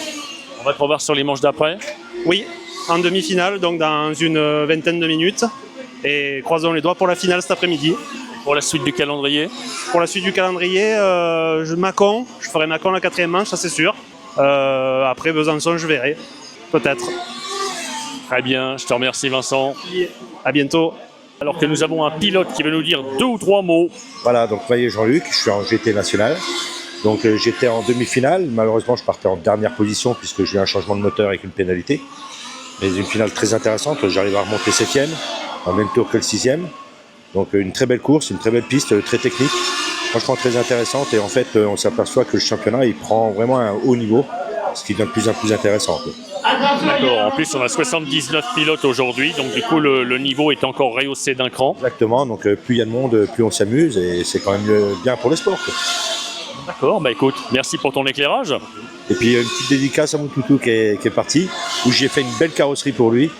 On va te revoir sur les manches d'après? Oui, en demi-finale, donc dans une vingtaine de minutes. Et croisons les doigts pour la finale cet après-midi. Pour la suite du calendrier? Pour la suite du calendrier, je ferai Mâcon la 4e manche, ça c'est sûr. Après Besançon, je verrai, peut-être. Très bien, je te remercie Vincent. À bientôt. Alors que nous avons un pilote qui veut nous dire 2 ou 3 mots. Voilà, donc voyez Jean-Luc, je suis en GT national. Donc j'étais en demi-finale, malheureusement je partais en dernière position puisque j'ai eu un changement de moteur avec une pénalité. Mais une finale très intéressante, j'arrive à remonter 7e, en même tour que le 6e. Donc une très belle course, une très belle piste, très technique, franchement très intéressante. Et en fait on s'aperçoit que le championnat il prend vraiment un haut niveau, ce qui devient de plus en plus intéressant. D'accord, en plus on a 79 pilotes aujourd'hui, donc du coup le niveau est encore rehaussé d'un cran. Exactement, donc plus il y a de monde, plus on s'amuse et c'est quand même bien pour le sport. D'accord, bah écoute, merci pour ton éclairage. Et puis une petite dédicace à mon toutou qui est parti, où j'ai fait une belle carrosserie pour lui.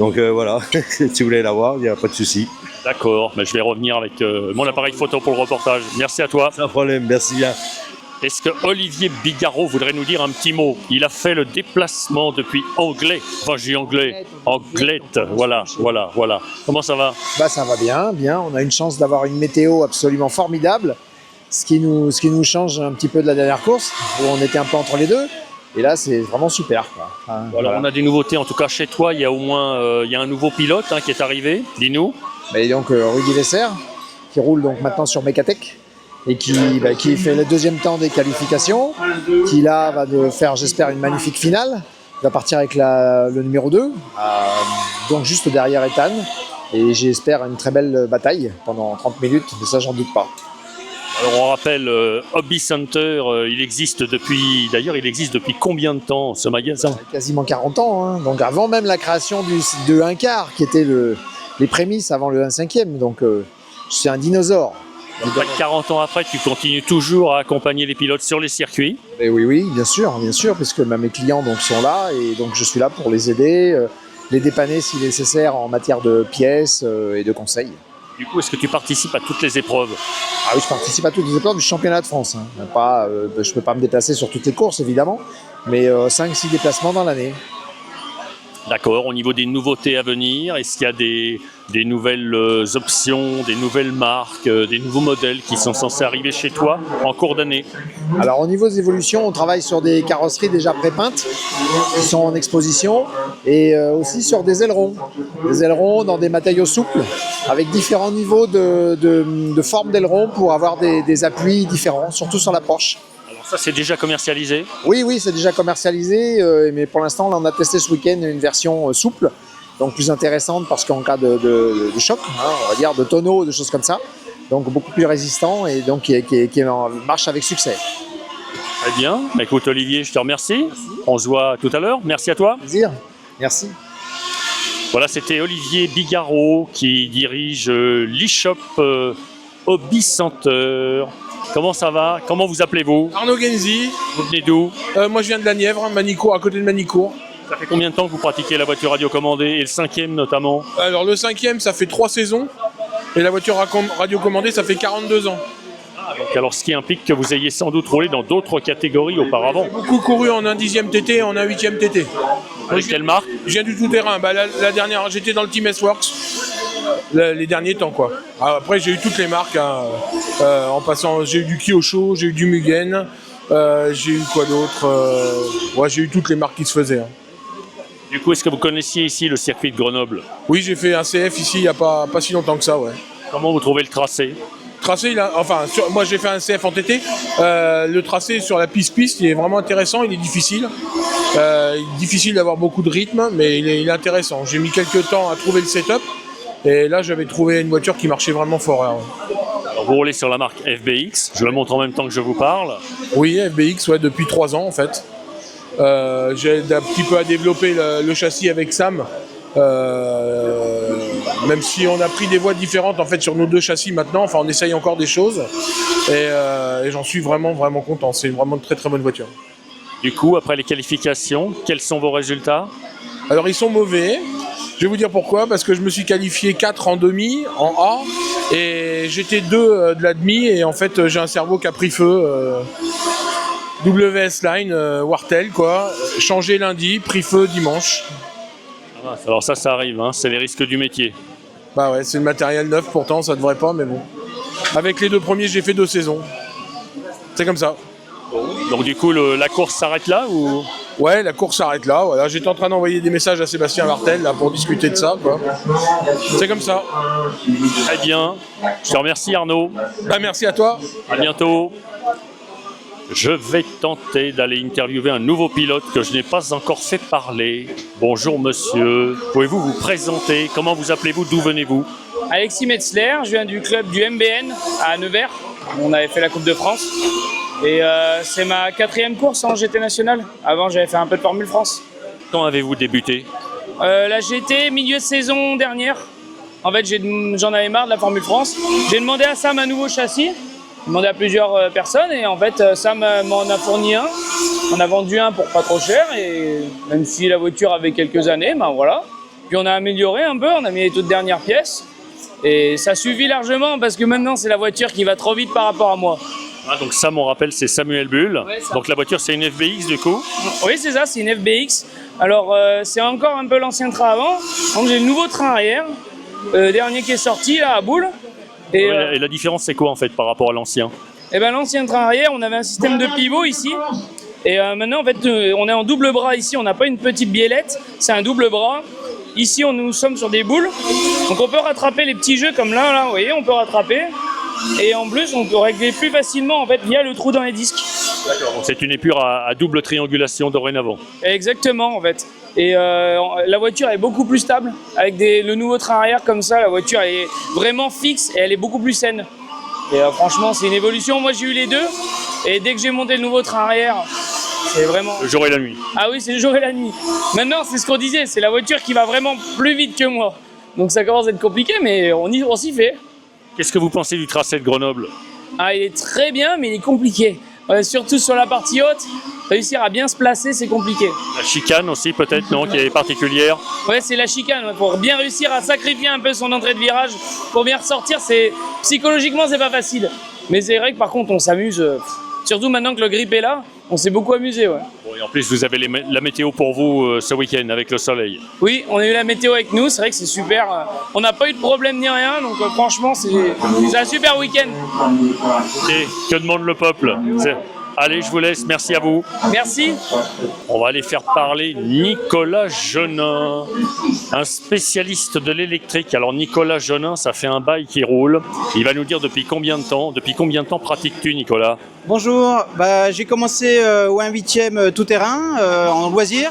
Donc voilà, si vous voulez la voir, il n'y a pas de souci. D'accord, mais je vais revenir avec mon appareil photo pour le reportage. Merci à toi. Sans problème, merci bien. Est-ce que Olivier Bigarot voudrait nous dire un petit mot? Il a fait le déplacement depuis Anglet. Enfin, j'ai Anglet. Anglette, voilà. Comment ça va? Bah ça va bien. On a une chance d'avoir une météo absolument formidable. Ce qui nous change un petit peu de la dernière course, où on était un peu entre les deux. Et là, c'est vraiment super, quoi. Enfin, voilà. On a des nouveautés, en tout cas chez toi, il y a au moins il y a un nouveau pilote qui est arrivé. Dis-nous. Et donc Rudy Lesser, qui roule donc maintenant sur Mecatech, et qui fait le 2e temps des qualifications, qui là va faire, j'espère, une magnifique finale. Il va partir avec le numéro 2, donc juste derrière Ethan. Et j'espère une très belle bataille pendant 30 minutes, mais ça, j'en doute pas. Alors on rappelle, Hobby Center, il existe depuis combien de temps ce magasin? Quasiment 40 ans, hein. Donc avant même la création de 1 quart, qui était les prémices avant le 1/5e, donc c'est un dinosaure. Donc, 40 ans après, tu continues toujours à accompagner les pilotes sur les circuits? Et oui, bien sûr, puisque mes clients donc, sont là, et donc je suis là pour les aider, les dépanner si nécessaire en matière de pièces et de conseils. Du coup, est-ce que tu participes à toutes les épreuves? Ah oui, je participe à toutes les épreuves du championnat de France. Hein. Je ne peux pas me déplacer sur toutes les courses, évidemment, mais 5-6 déplacements dans l'année. D'accord. Au niveau des nouveautés à venir, est-ce qu'il y a des nouvelles options, des nouvelles marques, des nouveaux modèles qui sont censés arriver chez toi en cours d'année? Alors au niveau des évolutions, on travaille sur des carrosseries déjà pré-peintes qui sont en exposition, et aussi sur des ailerons. Des ailerons dans des matériaux souples avec différents niveaux de forme d'aileron pour avoir des appuis différents, surtout sur la Porsche. Alors ça, c'est déjà commercialisé? Oui, c'est déjà commercialisé, mais pour l'instant, là, on a testé ce week-end une version souple donc plus intéressante parce qu'en cas de choc, hein, on va dire de tonneau, de choses comme ça, donc beaucoup plus résistant et donc qui marche avec succès. Très bien. Écoute Olivier, je te remercie. On se voit tout à l'heure. Merci à toi. Plaisir. Merci. Voilà, c'était Olivier Bigarreau qui dirige l'e-shop Hobby Center. Comment ça va? Comment vous appelez-vous? Arnaud Genzi. Vous venez d'où? Moi je viens de la Nièvre, Manicourt, à côté de Manicourt. Ça fait combien de temps que vous pratiquez la voiture radiocommandée et le 5e notamment? Alors le 5e, ça fait 3 saisons. Et la voiture radiocommandée, ça fait 42 ans. Donc, alors ce qui implique que vous ayez sans doute roulé dans d'autres catégories auparavant. J'ai beaucoup couru en un 10e TT et en un 8e TT. Avec quelle marque? Je viens du tout-terrain. La dernière, j'étais dans le Team S-Works les derniers temps, quoi. Après, j'ai eu toutes les marques. Hein. En passant, j'ai eu du Kyosho, j'ai eu du Mugen, j'ai eu quoi d'autre ouais, j'ai eu toutes les marques qui se faisaient. Hein. Du coup, est-ce que vous connaissiez ici le circuit de Grenoble? Oui, j'ai fait un CF ici il n'y a pas si longtemps que ça, ouais. Comment vous trouvez le tracé? Tracé, moi j'ai fait un CF en TT. Le tracé sur la piste, il est vraiment intéressant, il est difficile. Il est difficile d'avoir beaucoup de rythme, mais il est intéressant. J'ai mis quelques temps à trouver le setup. Et là, j'avais trouvé une voiture qui marchait vraiment fort. Là. Alors, vous roulez sur la marque FBX. Je le montre en même temps que je vous parle. Oui, FBX, ouais, depuis 3 ans en fait. J'ai un petit peu à développer le châssis avec Sam. Même si on a pris des voies différentes en fait sur nos 2 châssis maintenant, enfin on essaye encore des choses et j'en suis vraiment content. C'est vraiment une très très bonne voiture. Du coup, après les qualifications, quels sont vos résultats? Alors ils sont mauvais. Je vais vous dire pourquoi, parce que je me suis qualifié 4 en demi, en A, et j'étais 2 de la demi, et en fait j'ai un cerveau qui a pris feu. WS Line, Wartel quoi, changé lundi, pris feu dimanche. Alors ça arrive, hein. C'est les risques du métier. Bah ouais, c'est le matériel neuf pourtant, ça devrait pas, mais bon. Avec les 2 premiers, j'ai fait 2 saisons. C'est comme ça. Donc du coup, la course s'arrête là ou? Ouais, la course s'arrête là. Voilà. J'étais en train d'envoyer des messages à Sébastien Vartel là, pour discuter de ça. Quoi. C'est comme ça. Très bien. Je te remercie Arnaud. Bah, merci à toi. À bientôt. Je vais tenter d'aller interviewer un nouveau pilote que je n'ai pas encore fait parler. Bonjour monsieur, pouvez-vous vous présenter? Comment vous appelez-vous? D'où venez-vous? Alexis Metzler, je viens du club du MBN à Nevers. On avait fait la Coupe de France. Et c'est ma 4e course en GT national. Avant, j'avais fait un peu de Formule France. Quand avez-vous débuté? La GT, milieu de saison dernière. En fait, j'en avais marre de la Formule France. J'ai demandé à Sam un nouveau châssis. J'ai demandé à plusieurs personnes et en fait, Sam m'en a fourni un. On a vendu un pour pas trop cher et même si la voiture avait quelques années, ben voilà. Puis on a amélioré un peu, on a mis les toutes dernières pièces. Et ça suffit largement parce que maintenant, c'est la voiture qui va trop vite par rapport à moi. Ah, donc Sam, on rappelle, c'est Samuel Bull. Ouais, donc la voiture, c'est une FBX du coup? Oui, c'est ça, c'est une FBX. Alors, c'est encore un peu l'ancien train avant. Donc j'ai le nouveau train arrière, dernier qui est sorti là à Bull. Et la différence, c'est quoi en fait par rapport à l'ancien? Eh ben, l'ancien train arrière, on avait un système de pivot ici. Et maintenant, en fait, on est en double bras ici. On n'a pas une petite biellette, c'est un double bras. Ici, nous sommes sur des boules. Donc on peut rattraper les petits jeux comme là, vous voyez, on peut rattraper. Et en plus, on peut régler plus facilement en fait via le trou dans les disques. D'accord, donc c'est une épure à double triangulation dorénavant. Exactement en fait. Et la voiture est beaucoup plus stable. Avec le nouveau train arrière comme ça, la voiture elle est vraiment fixe et elle est beaucoup plus saine. Et franchement, c'est une évolution. Moi, j'ai eu les 2. Et dès que j'ai monté le nouveau train arrière, c'est vraiment... Le jour et la nuit. Ah oui, c'est le jour et la nuit. Maintenant, c'est ce qu'on disait. C'est la voiture qui va vraiment plus vite que moi. Donc ça commence à être compliqué, mais on s'y fait. Qu'est-ce que vous pensez du tracé de Grenoble? Ah, il est très bien, mais il est compliqué. Surtout sur la partie haute, réussir à bien se placer, c'est compliqué. La chicane aussi, peut-être, non, qui est particulière? Ouais, c'est la chicane. Pour bien réussir à sacrifier un peu son entrée de virage, pour bien ressortir, psychologiquement, c'est pas facile. Mais c'est vrai que par contre, on s'amuse. Surtout maintenant que le grip est là, on s'est beaucoup amusé. Ouais. Bon, et en plus, vous avez la météo pour vous ce week-end avec le soleil. Oui, on a eu la météo avec nous, c'est vrai que c'est super. On n'a pas eu de problème ni rien, donc franchement, c'est un super week-end. Et que demande le peuple? Allez, je vous laisse. Merci à vous. Merci. On va aller faire parler Nicolas Genin, un spécialiste de l'électrique. Alors Nicolas Genin, ça fait un bail qui roule. Il va nous dire depuis combien de temps pratiques-tu, Nicolas? Bonjour, j'ai commencé au 1/8e tout-terrain en loisir.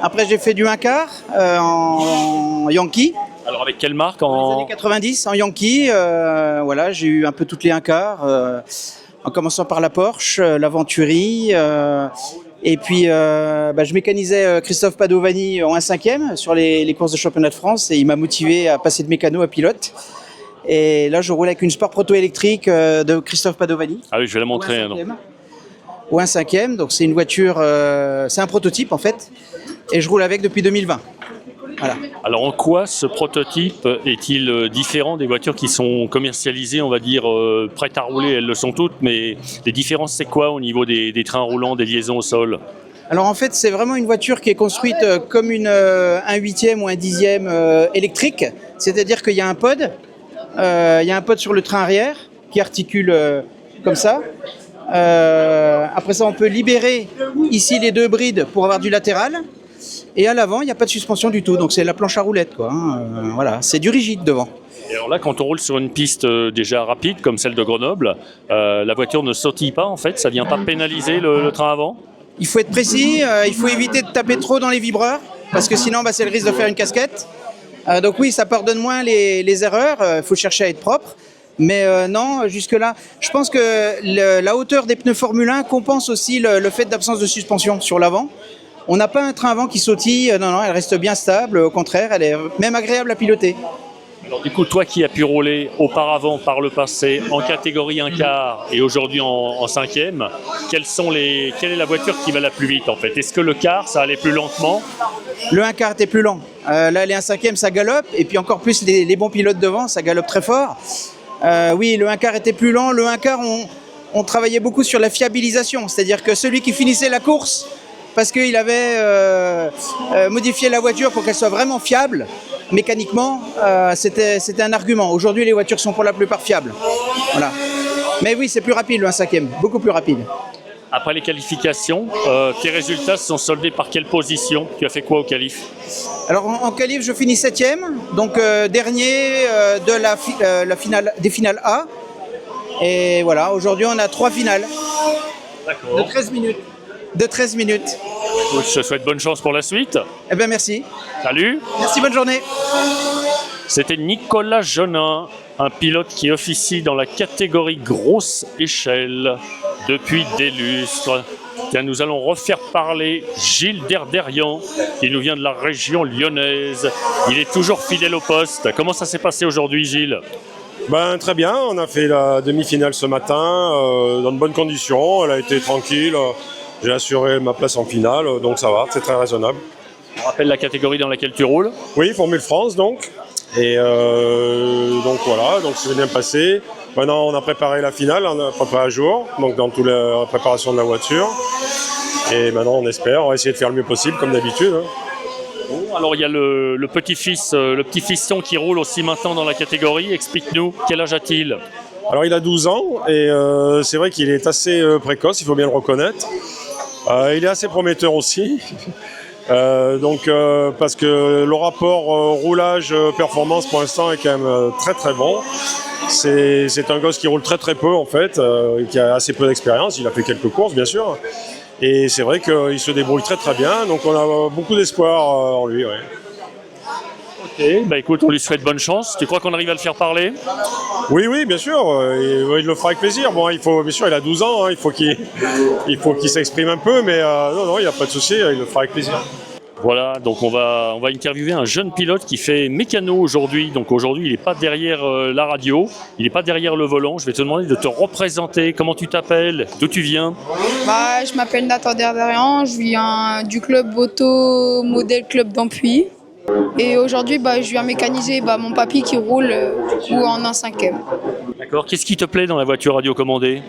Après j'ai fait du 1/4 en Yankee. Alors avec quelle marque Dans les années 90 en Yankee. Voilà, j'ai eu un peu toutes les 1/4. En commençant par la Porsche, la Venturi, et puis je mécanisais Christophe Padovani en 1/5e sur les courses de championnat de France et il m'a motivé à passer de mécano à pilote. Et là, je roule avec une Sport Proto électrique de Christophe Padovani. Ah oui, je vais la montrer. Au 1/5e, donc c'est une voiture, c'est un prototype en fait, et je roule avec depuis 2020. Voilà. Alors en quoi ce prototype est-il différent des voitures qui sont commercialisées, on va dire, prêtes à rouler? Elles le sont toutes, mais les différences c'est quoi au niveau des trains roulants, des liaisons au sol? Alors en fait c'est vraiment une voiture qui est construite comme une 1/8e ou 1/10e électrique, c'est-à-dire qu'il y a un pod, sur le train arrière qui articule comme ça. Après ça on peut libérer ici les deux brides pour avoir du latéral. Et à l'avant, il n'y a pas de suspension du tout, donc c'est la planche à roulettes, quoi. Voilà, c'est du rigide devant. Et alors là, quand on roule sur une piste déjà rapide, comme celle de Grenoble, la voiture ne sautille pas, en fait, ça ne vient pas pénaliser le train avant? Il faut être précis, il faut éviter de taper trop dans les vibreurs, parce que sinon, c'est le risque de faire une casquette. Donc oui, ça pardonne moins les erreurs, il faut chercher à être propre. Mais non, jusque-là, je pense que la hauteur des pneus Formule 1 compense aussi le fait d'absence de suspension sur l'avant. On n'a pas un train avant qui sautille, non, elle reste bien stable, au contraire, elle est même agréable à piloter. Alors du coup, toi qui as pu rouler auparavant, par le passé, en catégorie 1/4 et aujourd'hui en 5e, quelle est la voiture qui va la plus vite en fait? Est-ce que le quart, ça allait plus lentement? Le 1/4 était plus lent. Là, les 1/5e, ça galope, et puis encore plus les bons pilotes devant, ça galope très fort. Oui, le 1/4 était plus lent. Le 1/4, on travaillait beaucoup sur la fiabilisation, c'est-à-dire que celui qui finissait la course, parce qu'il avait modifié la voiture pour qu'elle soit vraiment fiable, mécaniquement, c'était un argument. Aujourd'hui, les voitures sont pour la plupart fiables. Voilà. Mais oui, c'est plus rapide le 1/5e, beaucoup plus rapide. Après les qualifications, tes résultats se sont soldés par quelle position? Tu as fait quoi au qualif? Alors en qualif, je finis 7e, donc dernier des finales A. Et voilà, aujourd'hui, on a 3 finales. D'accord. De 13 minutes. Je te souhaite bonne chance pour la suite. Eh bien, merci. Salut. Merci, bonne journée. C'était Nicolas Genin, un pilote qui officie dans la catégorie grosse échelle depuis des lustres. Tiens, nous allons refaire parler Gilles Derderian, qui nous vient de la région lyonnaise. Il est toujours fidèle au poste. Comment ça s'est passé aujourd'hui, Gilles? Très bien, on a fait la demi-finale ce matin dans de bonnes conditions. Elle a été tranquille. J'ai assuré ma place en finale, donc ça va, c'est très raisonnable. On rappelle la catégorie dans laquelle tu roules? Oui, Formule France donc. Et donc voilà, donc c'est bien passé. Maintenant on a préparé la finale, on a préparé à jour, donc dans toute la préparation de la voiture. Et maintenant on espère, on va essayer de faire le mieux possible comme d'habitude. Bon, alors il y a le petit-fils, le petit fiston qui roule aussi maintenant dans la catégorie. Explique-nous, quel âge a-t-il? Alors il a 12 ans et c'est vrai qu'il est assez précoce, il faut bien le reconnaître. Il est assez prometteur aussi, parce que le rapport roulage-performance pour l'instant est quand même très très bon. C'est un gosse qui roule très très peu en fait, qui a assez peu d'expérience, il a fait quelques courses bien sûr. Et c'est vrai qu'il se débrouille très très bien, donc on a beaucoup d'espoir en lui. Ouais. Ok, écoute, on lui souhaite bonne chance. Tu crois qu'on arrive à le faire parler? Oui, bien sûr, il le fera avec plaisir. Bon, bien sûr, il a 12 ans, il faut qu'il s'exprime un peu, mais non, il n'y a pas de souci, il le fera avec plaisir. Voilà, donc on va interviewer un jeune pilote qui fait mécano aujourd'hui. Donc aujourd'hui, il n'est pas derrière la radio, il n'est pas derrière le volant. Je vais te demander de te représenter. Comment tu t'appelles? D'où tu viens? Je m'appelle Nathan Derderian, je viens du club Auto Modèle Club d'Ampuy. Et aujourd'hui, je viens mécaniser mon papy qui roule en 1/5e. D'accord. Qu'est-ce qui te plaît dans la voiture radiocommandée?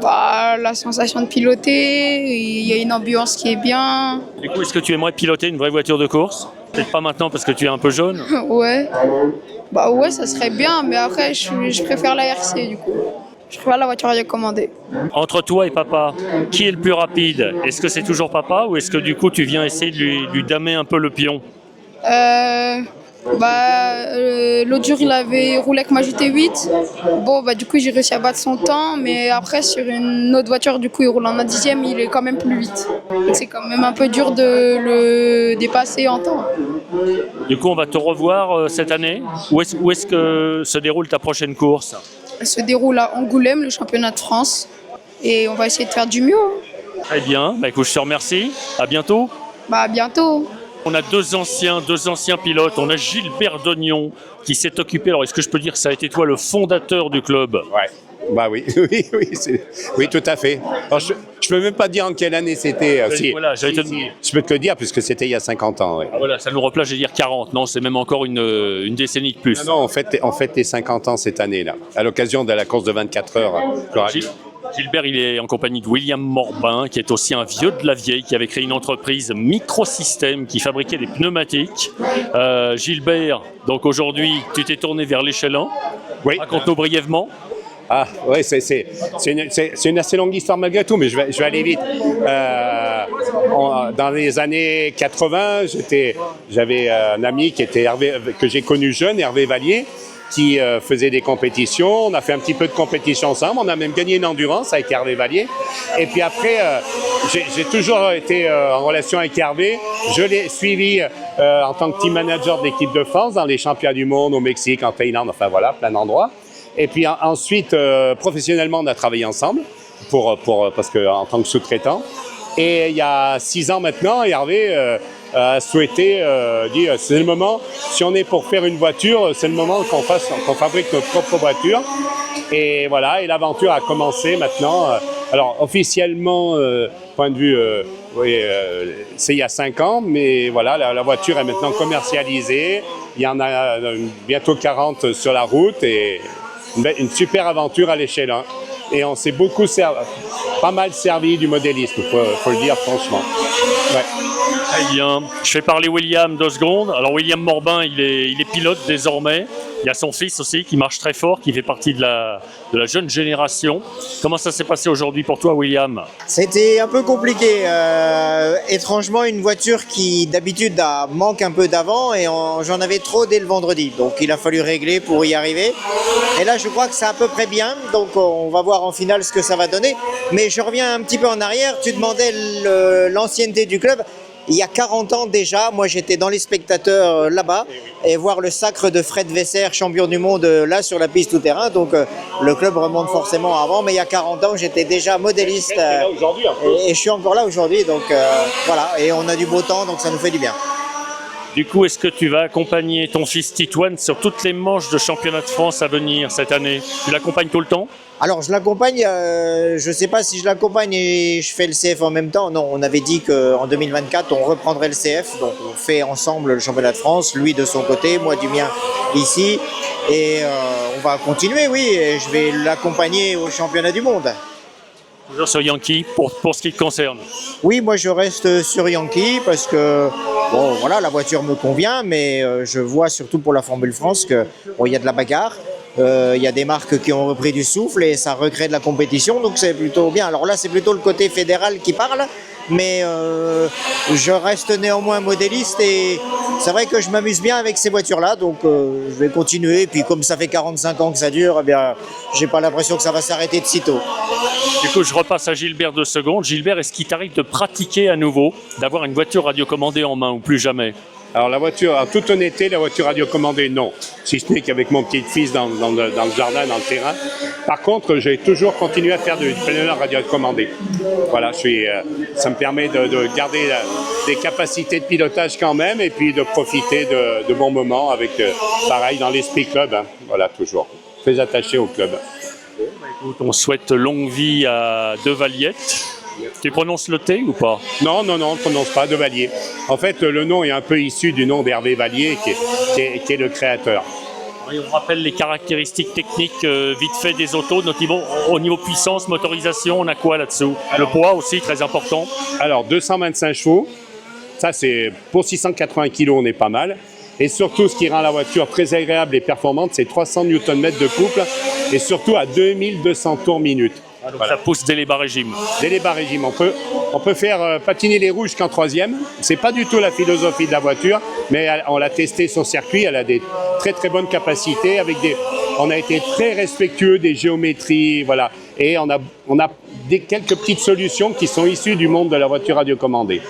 La sensation de piloter, il y a une ambiance qui est bien. Du coup, est-ce que tu aimerais piloter une vraie voiture de course? Peut-être pas maintenant parce que tu es un peu jeune. Ouais. Ouais, ça serait bien, mais après, je préfère la RC du coup. Je préfère la voiture radiocommandée. Entre toi et papa, qui est le plus rapide? Est-ce que c'est toujours papa ou est-ce que du coup tu viens essayer de lui damer un peu le pion? L'autre jour, il avait roulé avec ma GT8. Bon, du coup, j'ai réussi à battre son temps, mais après, sur une autre voiture, du coup, il roule en 1/10e, il est quand même plus vite. Donc, c'est quand même un peu dur de le dépasser en temps. Du coup, on va te revoir cette année. Où est-ce que se déroule ta prochaine course? Elle se déroule à Angoulême, le championnat de France. Et on va essayer de faire du mieux. Très bien. Écoute, je te remercie. À bientôt. À bientôt. On a deux anciens pilotes. On a Gilbert Dognon qui s'est occupé. Alors, est-ce que je peux dire que ça a été toi le fondateur du club? Ouais. Bah oui, oui, tout à fait. Alors, je peux même pas dire en quelle année c'était. Voilà, je peux te le dire puisque c'était il y a 50 ans. Ouais. Ah, voilà, ça nous replace, je vais dire 40. Non, c'est même encore une décennie de plus. Non, on fête les 50 ans cette année-là, à l'occasion de la course de 24 heures. Gilbert, il est en compagnie de William Morbin, qui est aussi un vieux de la vieille, qui avait créé une entreprise Microsystème qui fabriquait des pneumatiques. Gilbert, donc aujourd'hui, tu t'es tourné vers l'échelon. Oui. Raconte-nous brièvement. Ah, oui, c'est une assez longue histoire malgré tout, mais je vais aller vite. Dans les années 80, j'avais un ami que j'ai connu jeune, Hervé Vallier, qui faisait des compétitions. On a fait un petit peu de compétition ensemble. On a même gagné une endurance avec Hervé Vallier. Et puis après, j'ai toujours été en relation avec Hervé. Je l'ai suivi en tant que team manager de l'équipe de France dans les championnats du monde au Mexique, en Thaïlande, enfin voilà, plein d'endroits. Et puis ensuite, professionnellement, on a travaillé ensemble parce que en tant que sous-traitant. Et il y a 6 ans maintenant, Hervé a souhaité dire c'est le moment, si on est pour faire une voiture, c'est le moment qu'on fabrique notre propre voiture. Et voilà, et l'aventure a commencé maintenant. Alors officiellement, point de vue, c'est il y a 5 ans, mais voilà, la voiture est maintenant commercialisée. Il y en a bientôt 40 sur la route et une super aventure à l'échelle 1. Et on s'est pas mal servi du modélisme, faut le dire franchement. Ouais. Très bien. Je fais parler William 2 secondes. Alors William Morbin, il est pilote désormais. Il y a son fils aussi qui marche très fort, qui fait partie de la jeune génération. Comment ça s'est passé aujourd'hui pour toi, William? C'était un peu compliqué. Étrangement, une voiture qui d'habitude manque un peu d'avant et j'en avais trop dès le vendredi. Donc il a fallu régler pour y arriver. Et là, je crois que c'est à peu près bien. Donc on va voir en finale ce que ça va donner. Mais je reviens un petit peu en arrière. Tu demandais l'ancienneté du club. Il y a 40 ans déjà, moi j'étais dans les spectateurs là-bas et voir le sacre de Fred Vaisseur, champion du monde là sur la piste tout-terrain. Donc le club remonte forcément avant, mais il y a 40 ans j'étais déjà modéliste et je suis encore là aujourd'hui. Donc voilà, et on a du beau temps, donc ça nous fait du bien. Du coup, est-ce que tu vas accompagner ton fils Titouan sur toutes les manches de championnat de France à venir cette année? Tu l'accompagnes tout le temps? Alors je l'accompagne, je ne sais pas si je l'accompagne et je fais le CF en même temps. Non, on avait dit qu'en 2024 on reprendrait le CF, donc on fait ensemble le championnat de France, lui de son côté, moi du mien ici. Et on va continuer, oui, et je vais l'accompagner au championnat du monde. Toujours sur Yankee pour ce qui te concerne? Oui, moi je reste sur Yankee parce que bon, voilà, la voiture me convient, mais je vois surtout pour la Formule France que bon, y a de la bagarre. Il y a des marques qui ont repris du souffle et ça recrée de la compétition, donc c'est plutôt bien. Alors là, c'est plutôt le côté fédéral qui parle, mais je reste néanmoins modéliste et c'est vrai que je m'amuse bien avec ces voitures-là, donc je vais continuer. Et puis comme ça fait 45 ans que ça dure, eh bien, j'ai pas l'impression que ça va s'arrêter de sitôt. Du coup, je repasse à Gilbert 2 secondes. Gilbert, est-ce qu'il t'arrive de pratiquer à nouveau, d'avoir une voiture radiocommandée en main ou plus jamais? Alors la voiture, en toute honnêteté, la voiture radiocommandée, non. Si ce n'est qu'avec mon petit-fils dans le jardin, dans le terrain. Par contre, j'ai toujours continué à faire du planeur radiocommandé. Voilà, ça me permet de garder des capacités de pilotage quand même et puis de profiter de bons moments avec, pareil, dans l'esprit club. Hein. Voilà, toujours. Très attaché au club. Écoute, on souhaite longue vie à De Valliette. Tu prononces le T ou pas? Non, on ne prononce pas, De Vallier. En fait, le nom est un peu issu du nom d'Hervé Vallier, qui est le créateur. Et on rappelle les caractéristiques techniques vite fait des autos, notamment au niveau puissance, motorisation, on a quoi là-dessous? Le poids aussi, très important. Alors, 225 chevaux, ça c'est pour 680 kg, on est pas mal. Et surtout, ce qui rend la voiture très agréable et performante, c'est 300 Nm de couple et surtout à 2200 tours minute. Donc ça pousse dès les bas régimes. Dès les bas régimes. On peut faire patiner les rouges qu'en troisième. C'est pas du tout la philosophie de la voiture, mais on l'a testé sur circuit. Elle a des très très bonnes capacités. On a été très respectueux des géométries, voilà. Et on a quelques petites solutions qui sont issues du monde de la voiture radiocommandée.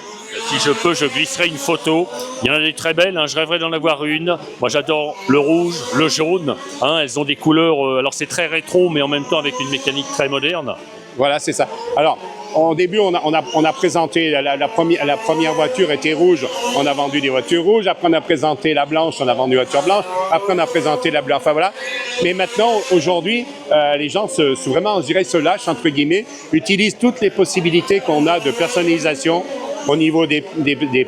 Si je peux, je glisserai une photo. Il y en a des très belles, hein. Je rêverais d'en avoir une. Moi, j'adore le rouge, le jaune. Hein. Elles ont des couleurs, alors c'est très rétro, mais en même temps avec une mécanique très moderne. Voilà, c'est ça. Alors, au début, on a présenté la première voiture était rouge. On a vendu des voitures rouges. Après, on a présenté la blanche. On a vendu des voitures blanches. Après, on a présenté la bleue. Enfin, voilà. Mais maintenant, aujourd'hui, les gens vraiment, je dirais, se lâchent, entre guillemets, utilisent toutes les possibilités qu'on a de personnalisation au niveau des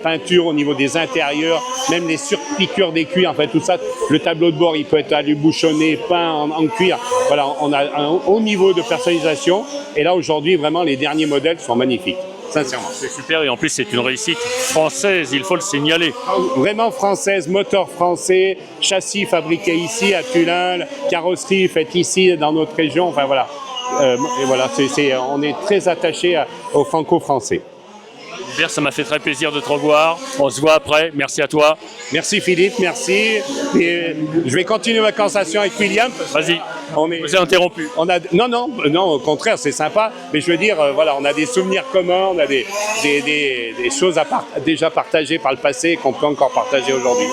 peintures, au niveau des intérieurs, même les surpiqûres des cuirs, en fait, tout ça. Le tableau de bord, il peut être bouchonné, peint en cuir. Voilà, on a un haut niveau de personnalisation. Et là, aujourd'hui, vraiment, les derniers modèles sont magnifiques, sincèrement. C'est super, et en plus, c'est une réussite française, il faut le signaler. Vraiment française, moteur français, châssis fabriqué ici, à Tullin, carrosserie faite ici, dans notre région. Enfin, voilà. Et voilà, on est très attaché au franco-français. Hubert, ça m'a fait très plaisir de te revoir. On se voit après. Merci à toi. Merci Philippe, merci. Et je vais continuer ma conversation avec William. Vas-y. Vous êtes interrompu. Non, au contraire, c'est sympa. Mais je veux dire, voilà, on a des souvenirs communs, on a des choses déjà partagées par le passé qu'on peut encore partager aujourd'hui.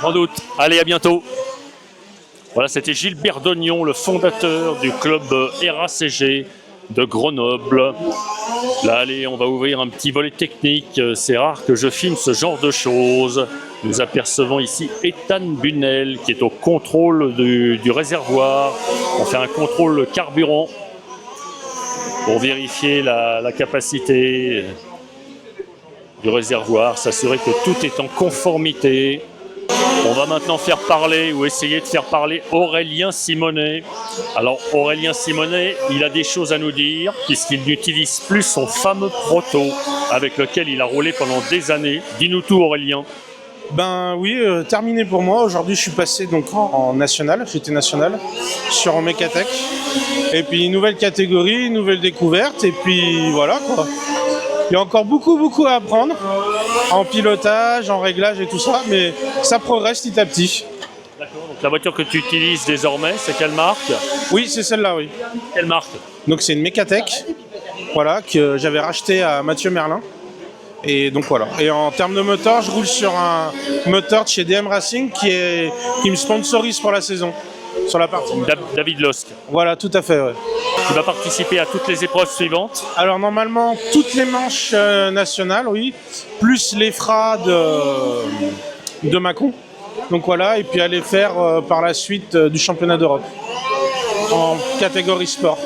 Sans doute. Allez, à bientôt. Voilà, c'était Gilbert Dognon, le fondateur du club RACG de Grenoble. Là, allez, on va ouvrir un petit volet technique. C'est rare que je filme ce genre de choses. Nous apercevons ici Ethan Bunel qui est au contrôle du réservoir. On fait un contrôle carburant pour vérifier la capacité du réservoir, s'assurer que tout est en conformité. On va maintenant faire parler ou essayer de faire parler Aurélien Simonet. Alors Aurélien Simonet, il a des choses à nous dire puisqu'il n'utilise plus son fameux proto avec lequel il a roulé pendant des années. Dis-nous tout Aurélien. Ben oui, terminé pour moi. Aujourd'hui je suis passé donc en national, j'étais national sur Mecatech. Et puis nouvelle catégorie, nouvelle découverte et puis voilà quoi. Il y a encore beaucoup à apprendre en pilotage, en réglage et tout ça, mais ça progresse petit à petit. D'accord, donc la voiture que tu utilises désormais, c'est quelle marque? Oui, c'est celle-là, oui. Quelle marque? Donc c'est une Mecatech, voilà, que j'avais racheté à Mathieu Merlin. Et donc voilà. Et en termes de moteur, je roule sur un moteur de chez DM Racing qui me sponsorise pour la saison. Sur la partie. David Losc. Voilà, tout à fait, ouais. Tu vas participer à toutes les épreuves suivantes? Alors normalement, toutes les manches nationales, oui, plus les FRA de Mâcon. Donc voilà, et puis aller faire par la suite du championnat d'Europe en catégorie sport.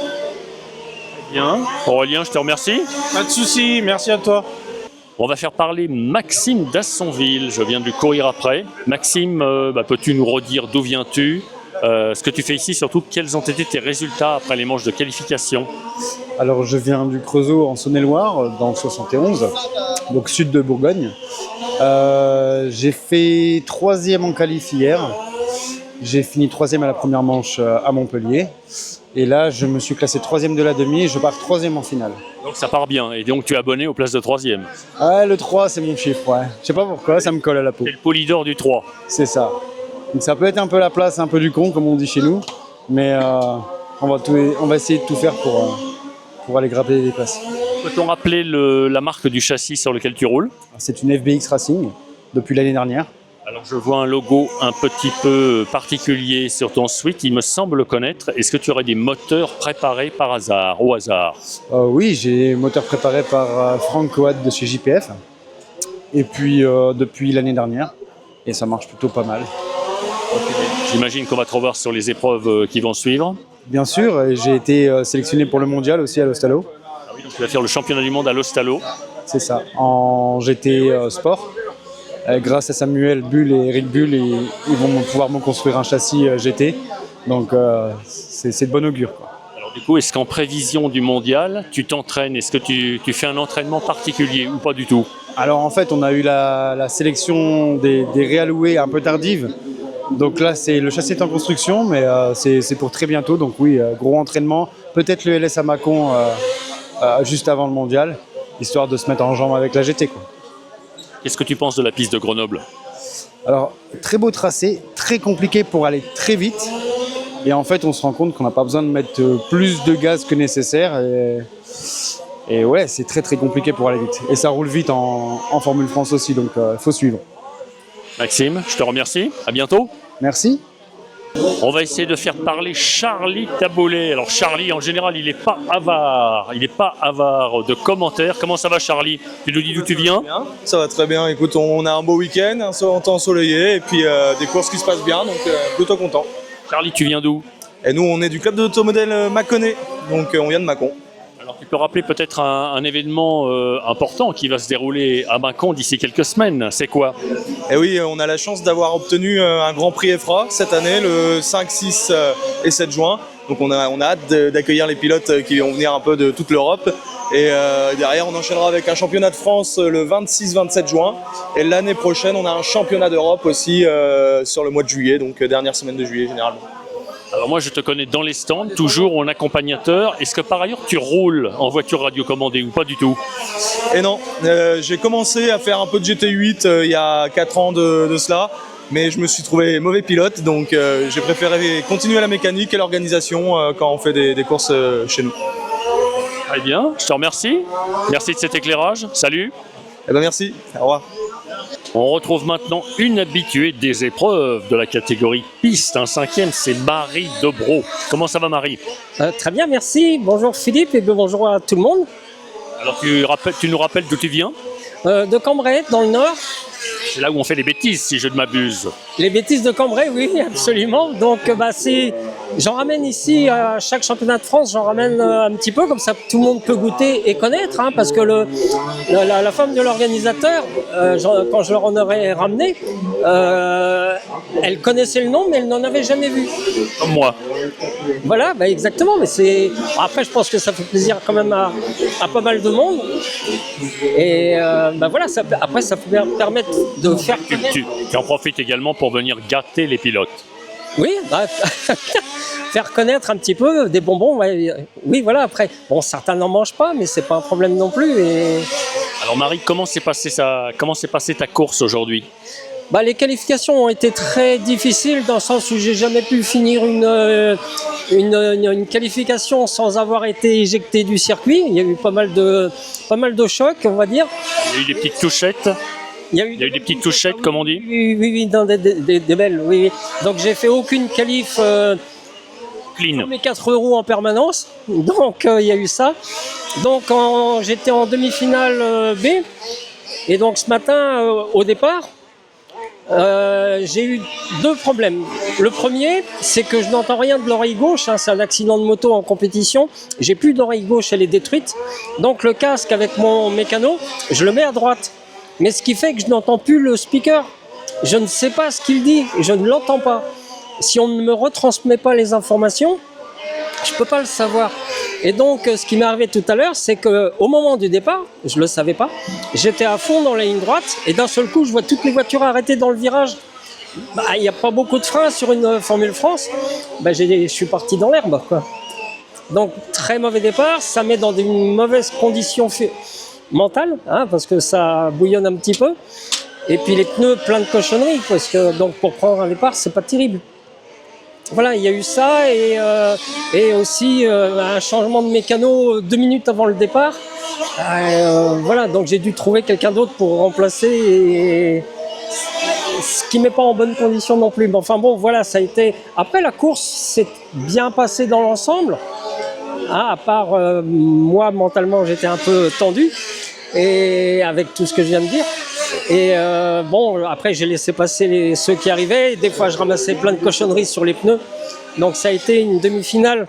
Bien. Aurélien, je te remercie. Pas de souci, merci à toi. On va faire parler Maxime d'Assonville. Je viens de lui courir après. Maxime, peux-tu nous redire d'où viens-tu? Ce que tu fais ici, surtout, quels ont été tes résultats après les manches de qualification? Alors, je viens du Creusot en Saône-et-Loire, dans le 71, donc sud de Bourgogne. J'ai fait 3e en qualif hier. J'ai fini 3e à la première manche à Montpellier. Et là, je me suis classé 3e de la demi et je pars 3e en finale. Donc ça part bien. Et donc tu es abonné aux places de 3e. Ouais, le 3, c'est mon chiffre, ouais. Je sais pas pourquoi, ça me colle à la peau. C'est le polydor du 3. C'est ça. Donc ça peut être un peu la place, un peu du con, comme on dit chez nous, mais on va essayer de tout faire pour aller grapper des places. Peut-on rappeler la marque du châssis sur lequel tu roules? C'est une FBX Racing, depuis l'année dernière. Alors je vois un logo un petit peu particulier sur ton suite, il me semble le connaître. Est-ce que tu aurais des moteurs préparés par hasard, au hasard? Oui, j'ai moteur préparé par Franck Coad de chez JPF, et puis depuis l'année dernière, et ça marche plutôt pas mal. J'imagine qu'on va te revoir sur les épreuves qui vont suivre. Bien sûr, et j'ai été sélectionné pour le mondial aussi à l'Ostalo. Ah oui, donc tu vas faire le championnat du monde à l'Ostalo. C'est ça, en GT Sport. Grâce à Samuel Bull et Eric Bull, ils vont pouvoir me construire un châssis GT. Donc c'est de bon augure, quoi. Alors du coup, est-ce qu'en prévision du mondial, tu t'entraînes? Est-ce que tu fais un entraînement particulier ou pas du tout? Alors en fait, on a eu la sélection des réalloués un peu tardive. Donc là, le châssis est en construction, mais c'est pour très bientôt. Donc oui, gros entraînement. Peut-être le LS à Mâcon juste avant le mondial, histoire de se mettre en jambe avec la GT, quoi. Qu'est-ce que tu penses de la piste de Grenoble? Alors, très beau tracé, très compliqué pour aller très vite. Et en fait, on se rend compte qu'on n'a pas besoin de mettre plus de gaz que nécessaire. Et ouais, c'est très très compliqué pour aller vite. Et ça roule vite en Formule France aussi, donc il faut suivre. Maxime, je te remercie. À bientôt. Merci. On va essayer de faire parler Charlie Taboulet. Alors Charlie, en général, il n'est pas avare. Il n'est pas avare de commentaires. Comment ça va, Charlie? Tu nous dis d'où tu viens? Ça va très bien. Écoute, on a un beau week-end, un temps ensoleillé et puis des courses qui se passent bien, donc plutôt content. Charlie, tu viens d'où? Et nous, on est du club d'automodèle Mâconnais, donc on vient de Mâcon. Alors tu peux rappeler peut-être un événement important qui va se dérouler à Mâcon d'ici quelques semaines. C'est quoi? Et oui, on a la chance d'avoir obtenu un Grand Prix EFRA cette année, le 5, 6 et 7 juin. Donc on a hâte d'accueillir les pilotes qui vont venir un peu de toute l'Europe. Et derrière, on enchaînera avec un championnat de France le 26-27 juin. Et l'année prochaine, on a un championnat d'Europe aussi sur le mois de juillet, donc dernière semaine de juillet généralement. Alors moi, je te connais dans les stands, toujours en accompagnateur. Est-ce que par ailleurs, tu roules en voiture radiocommandée ou pas du tout? Et non, j'ai commencé à faire un peu de GT8 il y a 4 ans de cela. Mais je me suis trouvé mauvais pilote, donc j'ai préféré continuer la mécanique et l'organisation quand on fait des courses chez nous. Très bien, je te remercie. Merci de cet éclairage. Salut. Eh ben merci, au revoir. On retrouve maintenant une habituée des épreuves de la catégorie piste. Un cinquième, c'est Marie Debro. Comment ça va, Marie? Très bien, merci. Bonjour Philippe et bonjour à tout le monde. Alors tu nous rappelles d'où tu viens? De Cambrai, dans le Nord. C'est là où on fait les bêtises, si je ne m'abuse. Les bêtises de Cambrai, oui, absolument. Donc, j'en ramène ici à chaque championnat de France, j'en ramène un petit peu, comme ça tout le monde peut goûter et connaître, hein, parce que la femme de l'organisateur, quand je leur en aurais ramené, elle connaissait le nom, mais elle n'en avait jamais vu. Comme moi. Voilà, exactement. Mais après, je pense que ça fait plaisir quand même à pas mal de monde. Et voilà, après, ça peut permettre de faire connaître. Tu en profites également pour venir gâter les pilotes. Oui, faire connaître un petit peu des bonbons. Oui, voilà. Après, bon, certains n'en mangent pas, mais c'est pas un problème non plus. Alors Marie, comment s'est passée ta course aujourd'hui? Les qualifications ont été très difficiles dans le sens où j'ai jamais pu finir une qualification sans avoir été éjecté du circuit. Il y a eu pas mal de chocs, on va dire. Il y a eu des petites touchettes. Il y a eu des petites touchettes, comme on dit. Oui, dans des belles. Oui. Donc j'ai fait aucune qualif clean. Mes 4 roues en permanence. Donc il y a eu ça. Donc j'étais en demi-finale B. Et donc ce matin, au départ, j'ai eu 2 problèmes. Le premier, c'est que je n'entends rien de l'oreille gauche, hein, c'est un accident de moto en compétition. J'ai plus d'oreille gauche, elle est détruite. Donc le casque avec mon mécano, je le mets à droite. Mais ce qui fait que je n'entends plus le speaker. Je ne sais pas ce qu'il dit, je ne l'entends pas. Si on ne me retransmet pas les informations, je ne peux pas le savoir. Et donc, ce qui m'est arrivé tout à l'heure, c'est qu'au moment du départ, je ne le savais pas, j'étais à fond dans la ligne droite et d'un seul coup, je vois toutes les voitures arrêtées dans le virage. Il n'y a pas beaucoup de freins sur une Formule France. Je suis parti dans l'herbe, quoi. Donc, très mauvais départ, ça met dans une mauvaise condition mentale, hein, parce que ça bouillonne un petit peu. Et puis les pneus plein de cochonneries, parce que donc, pour prendre un départ, c'est pas terrible. Voilà, il y a eu ça et aussi un changement de mécano 2 minutes avant le départ. Voilà, donc j'ai dû trouver quelqu'un d'autre pour remplacer, ce qui ne met pas en bonne condition non plus. Mais enfin bon, voilà, ça a été... Après, la course s'est bien passée dans l'ensemble. Hein, à part moi, mentalement, j'étais un peu tendu, et avec tout ce que je viens de dire. Et bon, après j'ai laissé passer ceux qui arrivaient. Des fois je ramassais plein de cochonneries sur les pneus. Donc ça a été une demi-finale.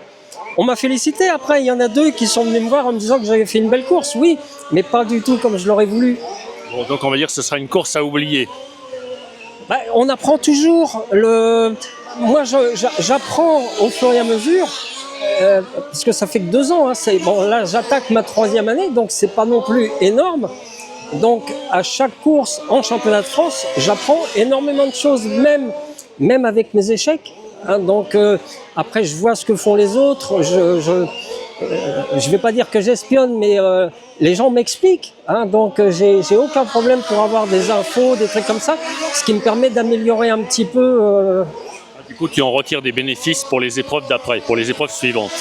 On m'a félicité après, il y en a 2 qui sont venus me voir en me disant que j'avais fait une belle course. Oui, mais pas du tout comme je l'aurais voulu. Bon, donc on va dire que ce sera une course à oublier. On apprend toujours. Moi j'apprends au fur et à mesure. Parce que ça fait que 2 ans. Hein. Bon, là j'attaque ma 3e année, donc c'est pas non plus énorme. Donc à chaque course en championnat de France, j'apprends énormément de choses, même avec mes échecs. Hein. Donc après, je vois ce que font les autres. Je vais pas dire que j'espionne, mais les gens m'expliquent. Hein. Donc j'ai aucun problème pour avoir des infos, des trucs comme ça, ce qui me permet d'améliorer un petit peu. Du coup, tu en retires des bénéfices pour les épreuves d'après, pour les épreuves suivantes.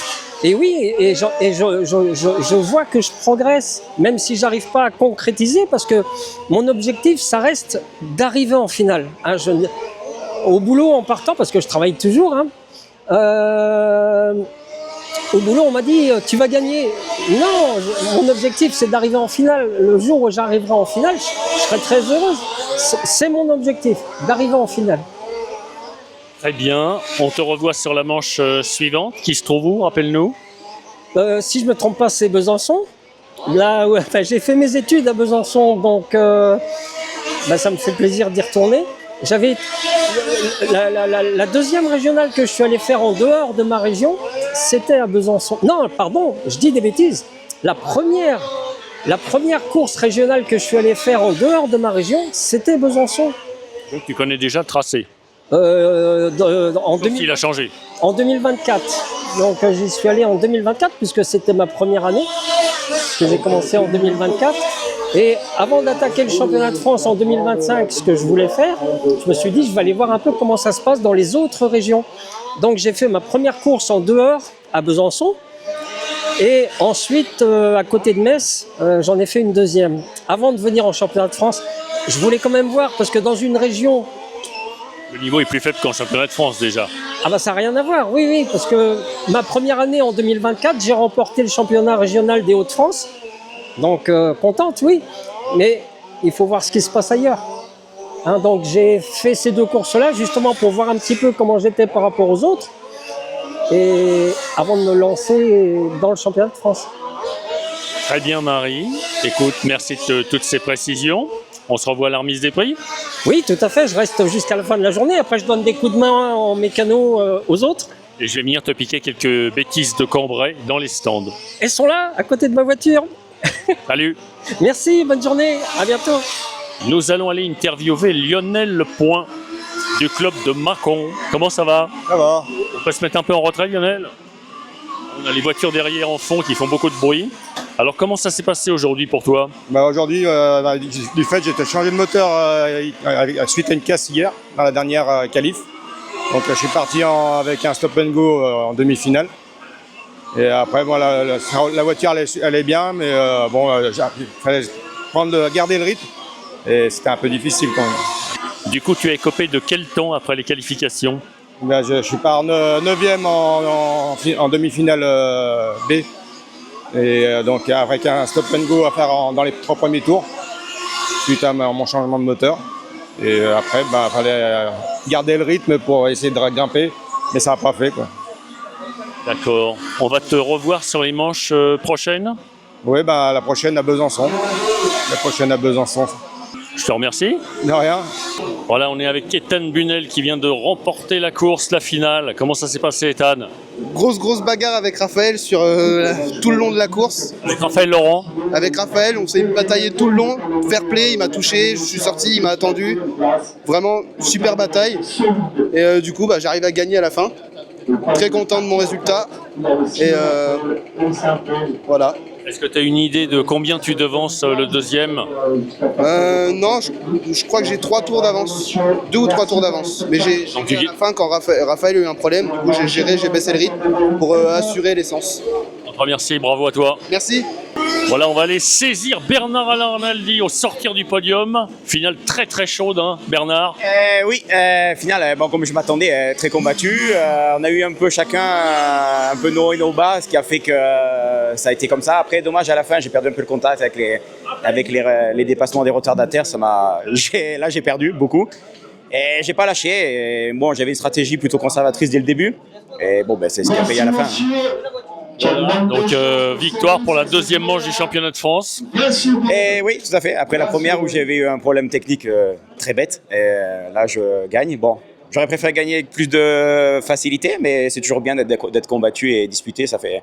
Et oui, je vois que je progresse, même si j'arrive pas à concrétiser, parce que mon objectif, ça reste d'arriver en finale. Hein, au boulot, en partant, parce que je travaille toujours, hein, au boulot, on m'a dit « tu vas gagner ». Non, mon objectif, c'est d'arriver en finale. Le jour où j'arriverai en finale, je serai très heureuse. C'est mon objectif, d'arriver en finale. Très bien, on te revoit sur la manche suivante, qui se trouve où, rappelle-nous? Si je ne me trompe pas, c'est Besançon. Là, ouais, enfin, j'ai fait mes études à Besançon, donc ça me fait plaisir d'y retourner. J'avais la deuxième régionale que je suis allé faire en dehors de ma région, c'était à Besançon. Non, pardon, je dis des bêtises. La première course régionale que je suis allé faire en dehors de ma région, c'était Besançon. Donc tu connais déjà le tracé? Il a changé. En 2024. Donc j'y suis allé en 2024 puisque c'était ma première année, que j'ai commencé en 2024. Et avant d'attaquer le championnat de France en 2025, ce que je voulais faire, je me suis dit je vais aller voir un peu comment ça se passe dans les autres régions. Donc j'ai fait ma première course en dehors à Besançon. Et ensuite, à côté de Metz, j'en ai fait une deuxième. Avant de venir en championnat de France, je voulais quand même voir, parce que dans une région... Le niveau est plus faible qu'en championnat de France déjà. Ah bah ça n'a rien à voir, oui, parce que ma première année en 2024, j'ai remporté le championnat régional des Hauts-de-France. Donc contente, oui, mais il faut voir ce qui se passe ailleurs. Hein, donc j'ai fait ces deux courses-là justement pour voir un petit peu comment j'étais par rapport aux autres. Et avant de me lancer dans le championnat de France. Très bien Marie, écoute, merci de toutes ces précisions. On se revoit à la remise des prix? Oui, tout à fait, je reste jusqu'à la fin de la journée. Après, je donne des coups de main en mécano aux autres. Et je vais venir te piquer quelques bêtises de Cambrai dans les stands. Elles sont là, à côté de ma voiture. Salut. Merci, bonne journée, à bientôt. Nous allons aller interviewer Lionel Lepoint du club de Mâcon. Comment ça va? Ça va. On peut se mettre un peu en retrait, Lionel? On a les voitures derrière en fond qui font beaucoup de bruit. Alors comment ça s'est passé aujourd'hui pour toi? Aujourd'hui, du fait, j'ai été changé de moteur suite à une casse hier, dans la dernière qualif. Donc je suis parti avec un stop and go en demi-finale. Et après, bon, la voiture, elle est bien, mais il fallait garder le rythme. Et c'était un peu difficile quand même. Du coup, tu as écopé de quel temps après les qualifications? Je suis par 9e en demi-finale B. Et donc avec un stop and go à faire dans les 3 premiers tours, suite à mon changement de moteur. Et après, il fallait garder le rythme pour essayer de grimper, mais ça n'a pas fait, quoi. D'accord. On va te revoir sur les manches prochaines? Oui, la prochaine à Besançon. Je te remercie. De rien. Voilà, on est avec Ethan Bunel qui vient de remporter la course, la finale. Comment ça s'est passé, Ethan? Grosse bagarre avec Raphaël sur tout le long de la course. Avec Raphaël Laurent? Avec Raphaël, on s'est bataillé tout le long. Fair play, il m'a touché, je suis sorti, il m'a attendu. Vraiment, super bataille. Et du coup, j'arrive à gagner à la fin. Très content de mon résultat. Et voilà. Est-ce que tu as une idée de combien tu devances le deuxième? Non, je crois que j'ai 3 tours d'avance. 2 ou 3 tours d'avance. Mais j'ai à la fin, quand Raphaël a eu un problème, du coup j'ai baissé le rythme pour assurer l'essence. On te remercie, bravo à toi. Merci. Voilà, on va aller saisir Bernard Alain Arnaldi au sortir du podium. Finale très chaude, hein, Bernard? Oui, finale, comme je m'attendais, très combattue. On a eu un peu chacun un peu nos hauts et nos bas, ce qui a fait que ça a été comme ça. Après, dommage, à la fin, j'ai perdu un peu le contact avec les dépassements des retardataires. Là, j'ai perdu beaucoup. Et j'ai pas lâché. Et bon, j'avais une stratégie plutôt conservatrice dès le début. Et bon, c'est ce qui a payé à la fin. Voilà, donc victoire pour la deuxième manche du championnat de France. Et oui, tout à fait. Après la première où j'avais eu un problème technique très bête, et là je gagne. Bon, j'aurais préféré gagner avec plus de facilité, mais c'est toujours bien d'être combattu et disputé. Ça fait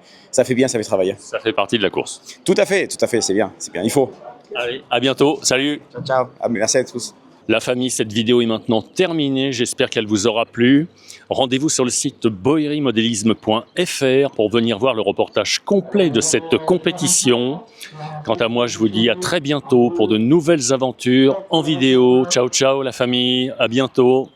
bien, ça fait travailler. Ça fait partie de la course. Tout à fait, c'est bien, il faut. Allez, à bientôt. Salut. Ciao, ciao. Merci à tous. La famille, cette vidéo est maintenant terminée. J'espère qu'elle vous aura plu. Rendez-vous sur le site boerimodélisme.fr pour venir voir le reportage complet de cette compétition. Quant à moi, je vous dis à très bientôt pour de nouvelles aventures en vidéo. Ciao, ciao la famille. À bientôt.